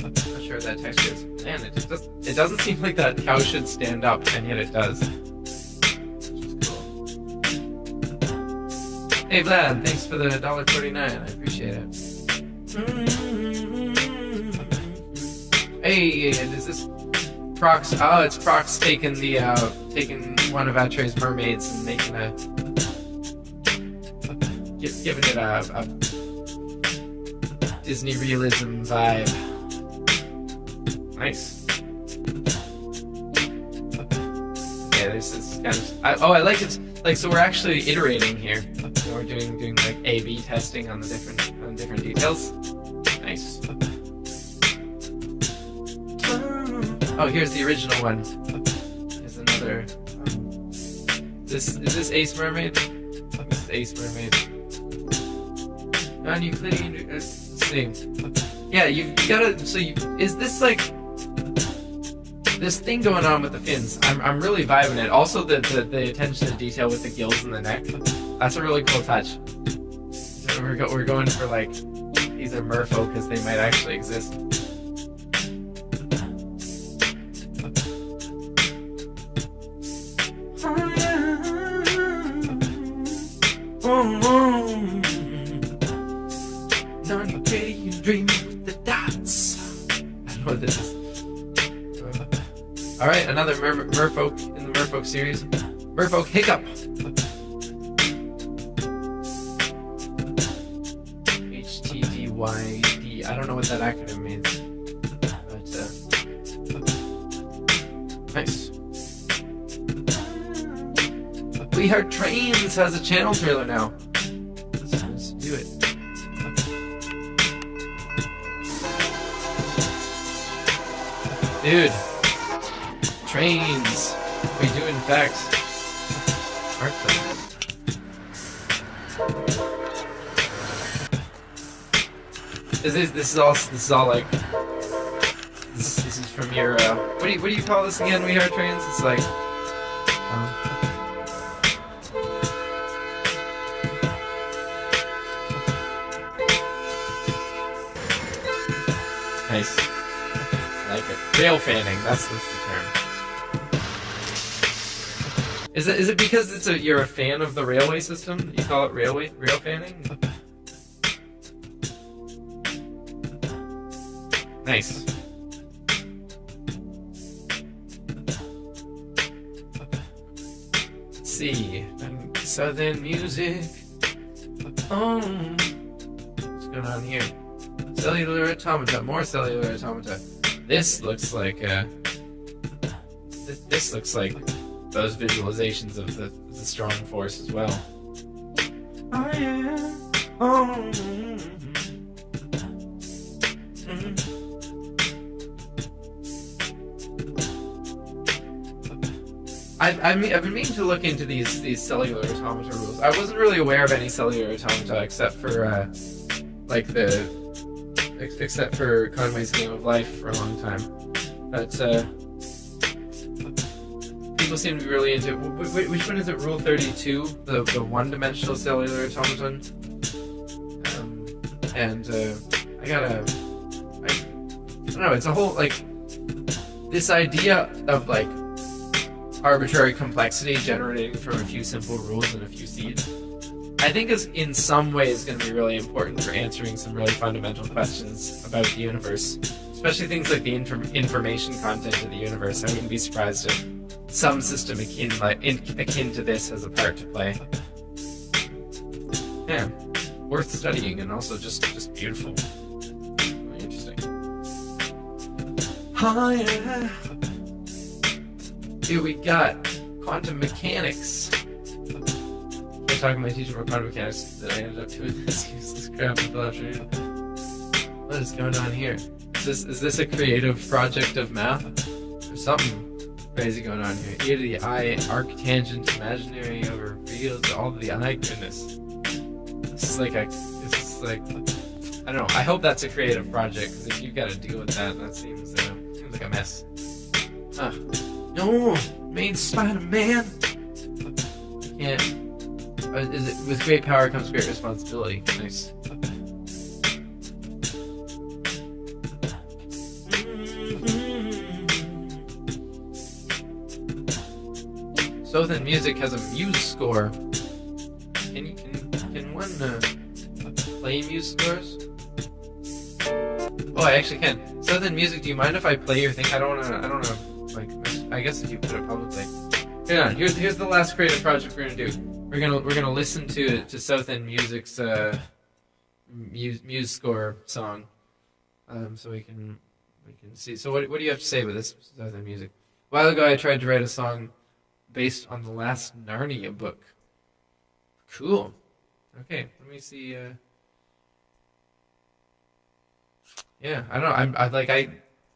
I'm not sure what that texture is. Man, it doesn't seem like that cow should stand up, and yet it does. Hey Vlad, thanks for the $1.49. I appreciate it. Hey, and is this Prox? Oh, it's Prox taking one of Atre's mermaids and making giving it a Disney realism vibe. Nice. Yeah, this is kind of. I like it. Like, so we're actually iterating here. We're doing like A/B testing on the different details. Nice. Oh, here's the original one. Here's another. Is this Ace Mermaid? This is Ace Mermaid. Non-Euclidean. Let's see. Yeah, you gotta. So is this like this thing going on with the fins? I'm really vibing it. Also, the attention to detail with the gills and the neck. That's a really cool touch. So we're going for like these are merfolk because they might actually exist. Non-Euclidean dream with the dots. I don't know what this is. Alright, another merfolk in the merfolk series. Merfolk Hiccup. HTDYD. I don't know what that acronym means. But, nice. We Heart Trains has a channel trailer now. Let's do it. Dude. Trains. We do in fact. Aren't they? This is all like. This is from your. What do you call this again? We Heart Trains. It's like. Nice. I like it. Rail fanning. That's the term. Is it because you're a fan of the railway system that you call it rail fanning? Nice. Let's see. Southern music. Oh. What's going on here? Cellular automata. More cellular automata. This looks like this looks like those visualizations of the strong force as well. Oh yeah. Oh. I've been meaning to look into these cellular automata rules. I wasn't really aware of any cellular automata except for except for Conway's Game of Life for a long time. But people seem to be really into it. Which one is it? Rule 32, the one-dimensional cellular automaton. I don't know. It's a whole like this idea of like arbitrary complexity generating from a few simple rules and a few seeds. I think is in some ways going to be really important for answering some really fundamental questions about the universe, especially things like the information content of the universe. I wouldn't be surprised if some system akin to this has a part to play. Yeah. worth studying and also just beautiful. Very interesting. Oh yeah. Here we got quantum mechanics. I was talking to my teacher about quantum mechanics that I ended up doing this useless crap with the afternoon. What is going on here? Is this a creative project of math? There's something crazy going on here. E to the I, arctangent, imaginary over real to all to the I. Goodness. This is like, I don't know. I hope that's a creative project, because if you've got to deal with that, that seems like a mess. No, main Spider-Man. Can't. Is it with great power comes great responsibility? Nice. Sothan Music has a Muse score. Can one play Muse scores? Oh, I actually can. Sothan Music, do you mind if I play your thing? I don't wanna like. I guess if you put it publicly. Hang on. Here's the last creative project we're gonna do. We're gonna listen to Sothan Music's Muse score song, so we can see. So what do you have to say about this Sothan Music? A while ago, I tried to write a song based on the last Narnia book. Cool. Okay, let me see. Yeah, I don't know.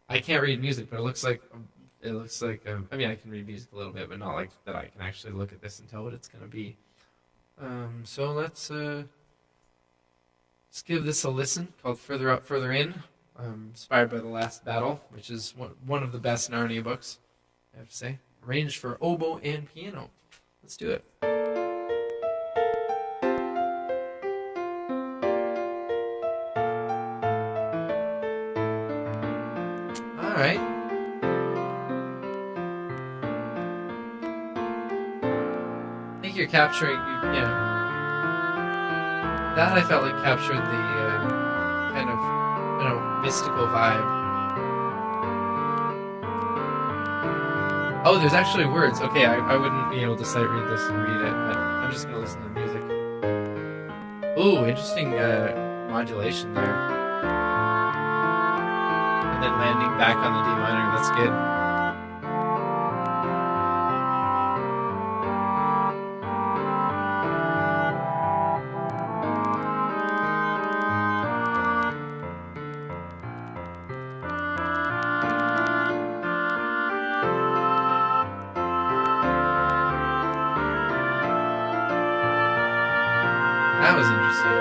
I can't read music, but it looks like I mean, I can read music a little bit, but not like that. I can actually look at this and tell what it's gonna be. So let's give this a listen. Called "Further Up, Further In," inspired by The Last Battle, which is one of the best Narnia books, I have to say. Arranged for oboe and piano. Let's do it. All right. I think you're capturing, that I felt like captured the kind of, mystical vibe. Oh, there's actually words. Okay, I wouldn't be able to sight read this and read it, but I'm just going to listen to the music. Ooh, interesting modulation there. And then landing back on the D minor, that's good. That was interesting.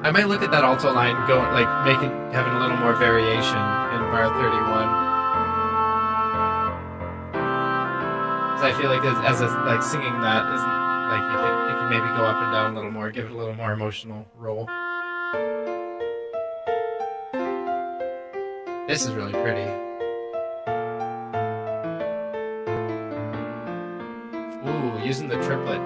I might look at that alto line, having a little more variation in bar 31. Because I feel like singing that isn't like it can maybe go up and down a little more, give it a little more emotional roll. This is really pretty. Ooh, using the triplet.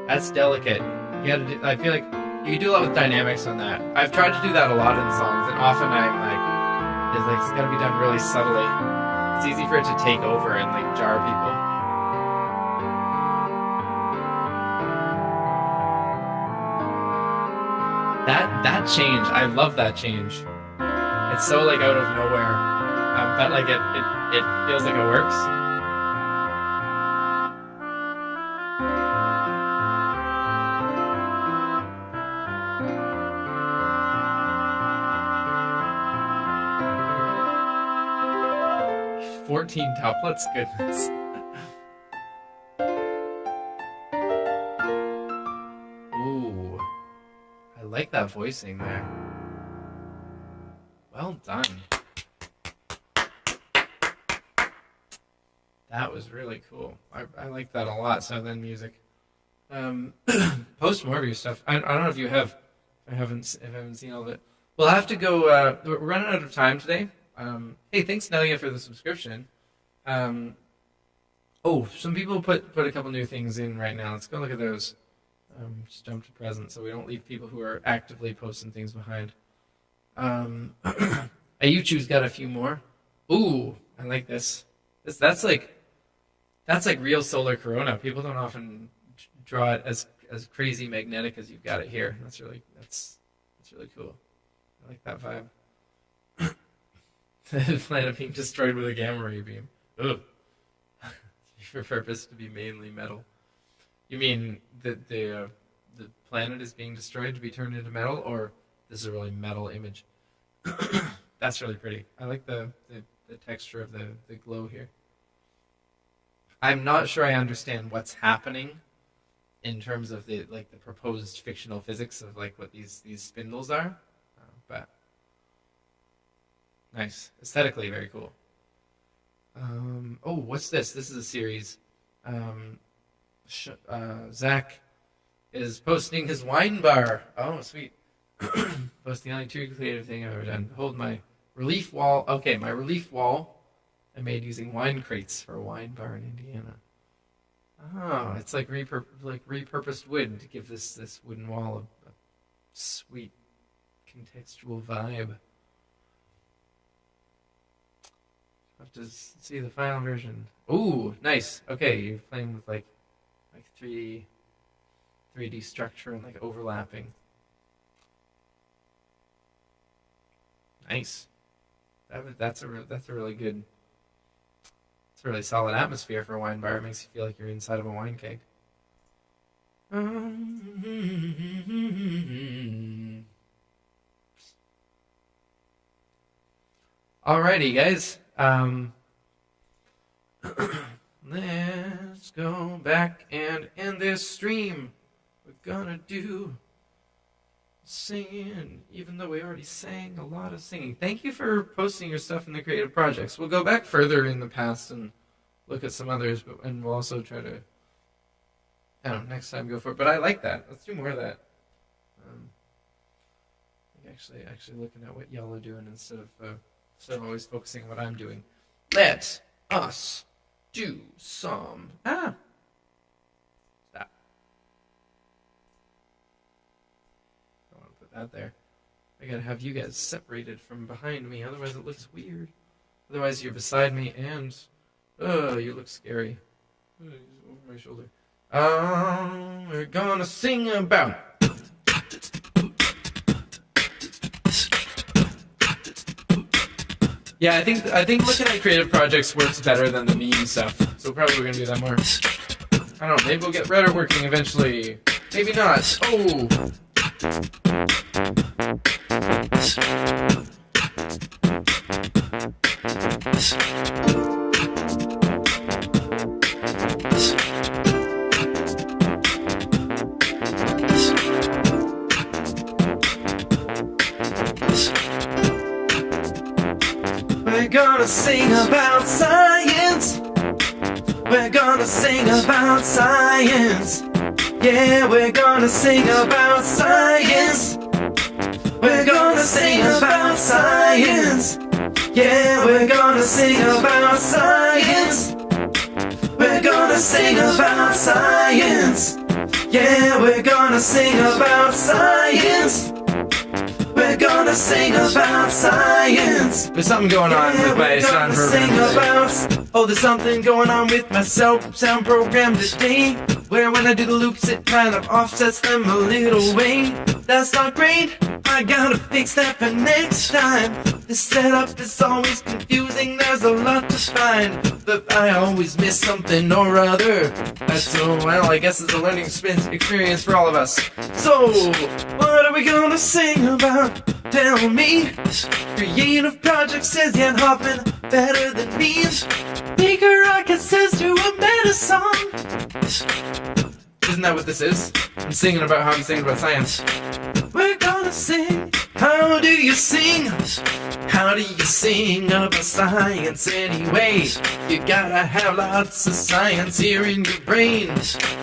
That's delicate. I feel like you can do a lot with dynamics on that. I've tried to do that a lot in songs, and often it's gotta be done really subtly. It's easy for it to take over and jar people. That change, I love that change. It's so out of nowhere, but it feels like it works. Tuplets, goodness. Ooh, I like that voicing there. Well done. That was really cool. I like that a lot. Southern music. Post more of your stuff. I don't know if you have. I haven't seen all of it. We'll have to go. We're running out of time today. Hey, thanks Nelia for the subscription. Some people put a couple new things in right now. Let's go look at those. Just jump to present so we don't leave people who are actively posting things behind. YouTube's got a few more. Ooh, I like this. That's like real solar corona. People don't often draw it as as crazy magnetic as you've got it here. That's really cool. I like that vibe. The planet being destroyed with a gamma ray beam. Ugh. For purpose to be mainly metal. You mean that the planet is being destroyed to be turned into metal, or this is a really metal image? That's really pretty. I like the texture of the glow here. I'm not sure I understand what's happening in terms of the proposed fictional physics of like what these spindles are, but nice. Aesthetically, very cool. Oh, what's this? This is a series. Zach is posting his wine bar. Oh, sweet. Posting the only true creative thing I've ever done. Hold my relief wall. Okay, my relief wall I made using wine crates for a wine bar in Indiana. Oh, it's like repurposed wood to give this wooden wall a sweet contextual vibe. I'll have to see the final version. Ooh, nice. Okay, you're playing with like 3D structure and like overlapping. Nice. That's a really good. It's a really solid atmosphere for a wine bar. It makes you feel like you're inside of a wine keg. Alrighty, guys. Let's go back and end this stream. We're gonna do singing, even though we already sang a lot of singing. Thank you for posting your stuff in the creative projects. We'll go back further in the past and look at some others, and we'll also try to, I don't know, next time go for it. But I like that. Let's do more of that. Actually looking at what y'all are doing instead of always focusing on what I'm doing. Let us do some. Stop. Don't want to put that there. I gotta have you guys separated from behind me, otherwise it looks weird. Otherwise you're beside me and you look scary. Over my shoulder. We're gonna sing about. Yeah, I think looking at creative projects works better than the meme stuff. So probably we're gonna do that more. I don't know, maybe we'll get Reddit working eventually. Maybe not. Oh! We're gonna sing about science. We're gonna sing about science. Yeah, we're gonna sing about science. We're gonna sing about science. Yeah, we're gonna sing about science. We're gonna sing about science. Yeah, we're gonna sing about science. We're gonna sing about science. There's something going on with my sound program. There's something going on with my sound program today, where when I do the loops it kind of offsets them a little way. That's not great. I gotta fix that for next time. This setup is always confusing. There's a lot to find, but I always miss something or other. Well, I guess it's a learning experience for all of us. So, what are we gonna sing about? Tell me. Creative project says Jan Hoffman better than me. Baker Rocket says do a meta song. Isn't that what this is? I'm singing about how I'm singing about science. We're gonna sing. How do you sing? How do you sing about science anyway? You gotta have lots of science here in your brain.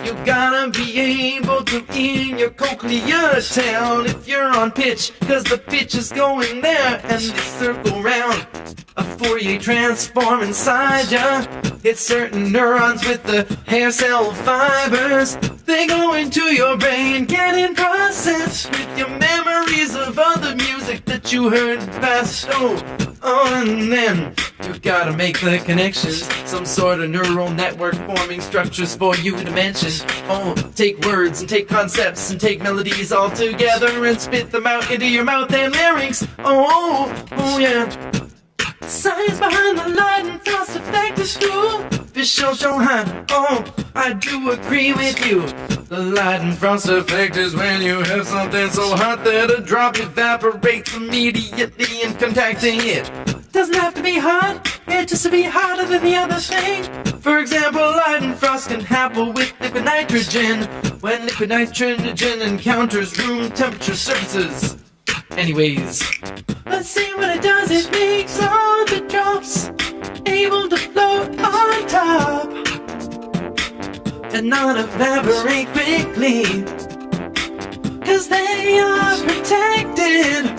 You gotta be able to in your cochlea tell if you're on pitch, cause the pitch is going there and they circle round. A Fourier transform inside ya. It's certain neurons with the hair cell fibers. They go into your brain, getting processed with your memories of other music that you heard past. know. Oh, and then you gotta make the connections, some sort of neural network forming structures for you to mention. Oh, take words and take concepts and take melodies all together and spit them out into your mouth and larynx. Oh yeah. Science behind the light and frost effect is true. Visual Johan, oh, I do agree with you. The light and frost effect is when you have something so hot that a drop evaporates immediately in contacting it. Doesn't have to be hot, it just to be hotter than the other thing. For example, light and frost can happen with liquid nitrogen when liquid nitrogen encounters room temperature surfaces. Anyways, let's see what it does. It makes all the drops able to float on top and not evaporate quickly, 'cause they are protected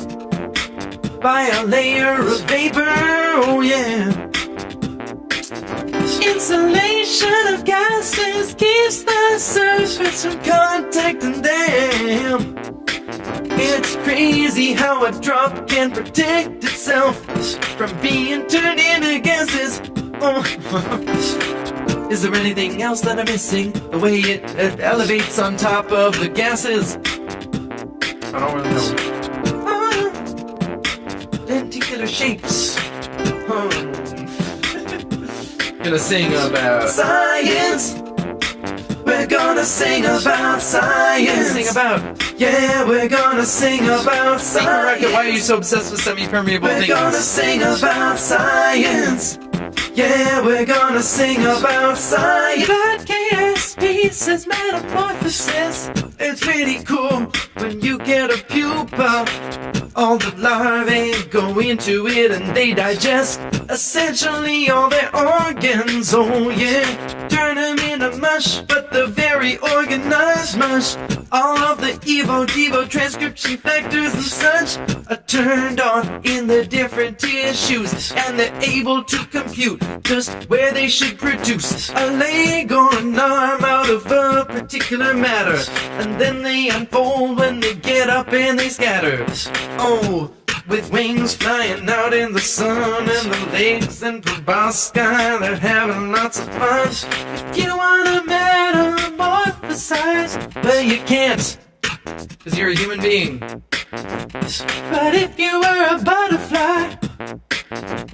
by a layer of vapor. Oh yeah. Insulation of gases keeps the surface from contacting them. It's crazy how a drop can protect itself from being turned into gases. Oh. Is there anything else that I'm missing? The way it elevates on top of the gases? I don't really know. Lenticular shapes. Gonna sing about science. We're gonna sing about science. Sing about. Yeah, we're gonna sing about science. Why are you so obsessed with semi-permeable things? We're gonna sing about science. Yeah, we're gonna sing about science. But KSP says metamorphosis. It's really cool when you get a pupa. All the larvae go into it and they digest essentially all their organs. Oh yeah, turn them into mush, but the very organized mush. All of the Evo transcription factors and such are turned on in the different tissues, and they're able to compute just where they should produce a leg or an arm out of a particular matter, and then they unfold when they get up and they scatter. Oh, with wings flying out in the sun and the legs and proboscis, they're having lots of fun. If you wanna metamorphosize, well you can't, 'cause you're a human being. But if you were a butterfly,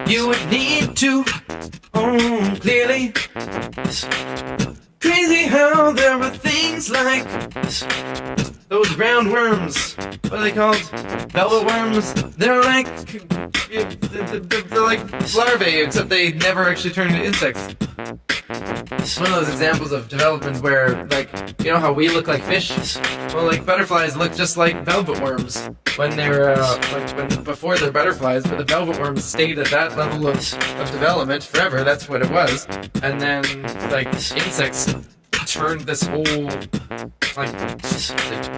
you would need to, clearly. Crazy how there are things like those roundworms. What are they called? Velvet worms. They're like larvae, except they never actually turn into insects. It's one of those examples of development where, like, you know how we look like fish? Well, like, butterflies look just like velvet worms when they're, before they're butterflies, but the velvet worms stayed at that level of development forever. That's what it was. And then, like, insects turned this whole, like,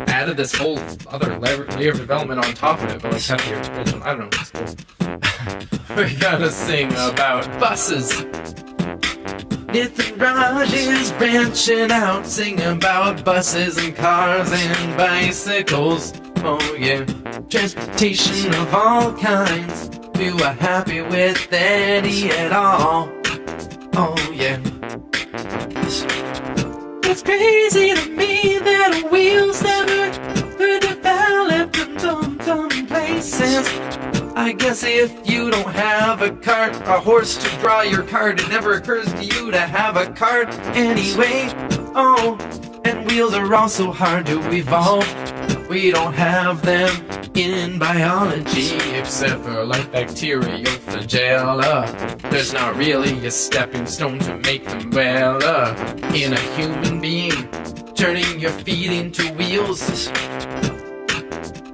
added this whole other layer of development on top of it, but, like, kept the original. I don't know. It's cool. We gotta sing about buses. Nathan Raj is branching out, singing about buses and cars and bicycles. Oh yeah, transportation of all kinds. You are happy with any at all. Oh yeah. It's crazy to me that wheels never were developed in dumb places. I guess if you don't have a cart, a horse to draw your cart, it never occurs to you to have a cart anyway. Oh, and wheels are also hard to evolve. We don't have them in biology, except for like bacterioflagella. There's not really a stepping stone to make them well in a human being, turning your feet into wheels.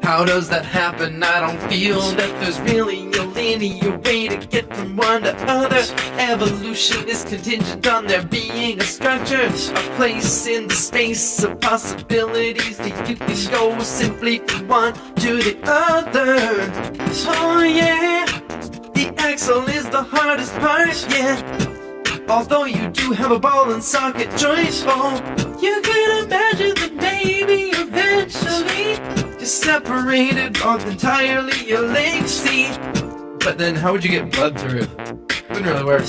How does that happen? I don't feel that there's really a linear way to get from one to other. Evolution is contingent on there being a structure, a place in the space of possibilities that you can go simply from one to the other. Oh yeah, the axle is the hardest part, yeah. Although you do have a ball and socket joint, oh, you can imagine that maybe eventually you're separated or entirely your legs. See, But then how would you get blood through it? Wouldn't really work.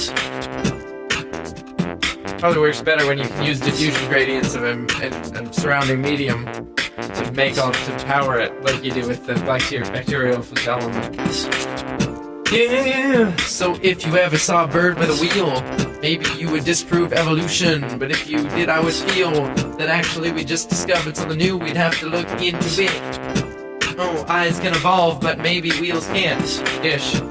Probably works better when you can use diffusion gradients of a surrounding medium to power it, like you do with the bacterial flagellum. Yeah! So if you ever saw a bird with a wheel, maybe you would disprove evolution. But if you did, I would feel that actually we just discovered something new. We'd have to look into it. Oh, eyes can evolve, but maybe wheels can't. Ish.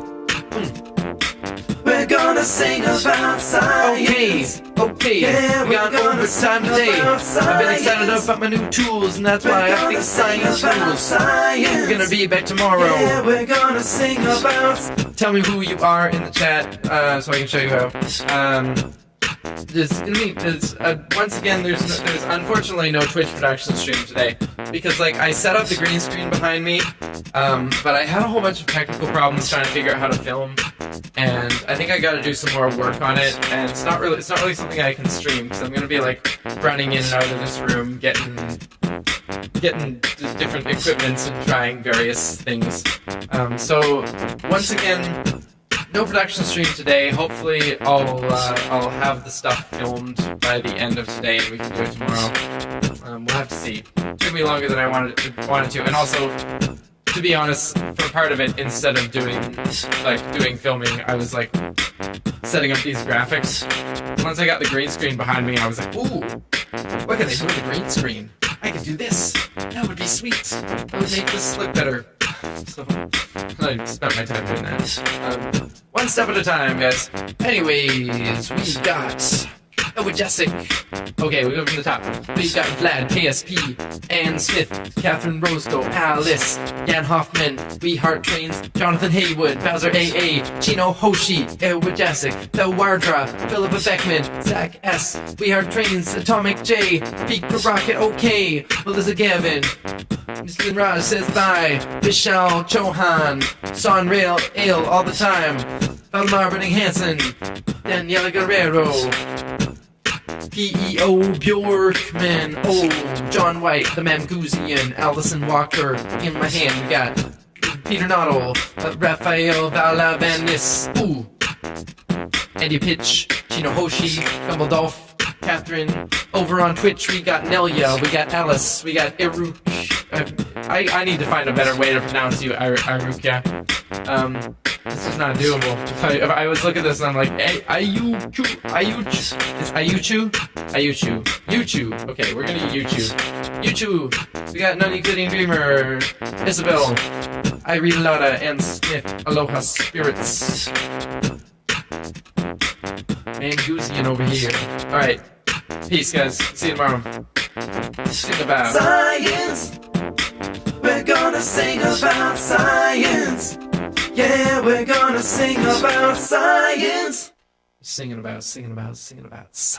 We're gonna sing about science. Okay, Yeah, we got we're gonna overtime sing today. about I've been excited science. about my new tools, and that's why I think science rules. Science. We're gonna be back tomorrow. Yeah, we're gonna sing about. Tell me who you are in the chat, so I can show you how. Once again, there's unfortunately no Twitch production stream today because like I set up the green screen behind me, but I had a whole bunch of technical problems trying to figure out how to film, and I think I got to do some more work on it. And it's not really something I can stream because I'm gonna be like running in and out of this room, getting different equipments and trying various things. So once again, no production stream today. Hopefully, I'll have the stuff filmed by the end of today, and we can do it tomorrow. We'll have to see. It took me longer than I wanted to, and also, to be honest, for part of it, instead of doing filming, I was like setting up these graphics. Once I got the green screen behind me, I was like, ooh, what can I do with the green screen? I could do this. That would be sweet. That would make this look better. So I spent my time doing that. One step at a time, guys. Anyways, we got Jessic. Okay, we go from the top. We got Vlad, KSP, Ann Smith, Catherine Rosedow, Alice, Jan Hoffman, We Heart Trains, Jonathan Haywood, Bowser AA, Chino Hoshi, Jessic, Phil Wardra, Philippa Beckman, Zach S, We Heart Trains, Atomic J, Peak the Rocket OK, Melissa Gavin, Mr. Lynn Raj says bye, Vishal Chauhan, Sonrail Ale all the time, Valdemar Brenning Hansen, Daniela Guerrero, P.E.O. Bjorkman, John White, the Mamgoosian, Allison Walker, in my hand we got Peter Noddle, Raphael Valavanis, Andy Pitch, Chino Hoshi, Gumbledolf, Catherine. Over on Twitch we got Nelia, we got Alice, we got Iruk. I need to find a better way to pronounce you, Irukia. This is not doable. If I was looking at this and I'm like, hey, Ayuchu? It's Ayuchu? Yuchu. Okay, we're gonna Yuchu. Yuchu. We got Nunny Glitting Dreamer, Isabel, Irene Lauda, and Smith. Aloha Spirits. Mangusian over here. Alright. Peace, guys. See you tomorrow. Sing about Science. We're gonna sing about science. Yeah, we're gonna sing about science. singing about science.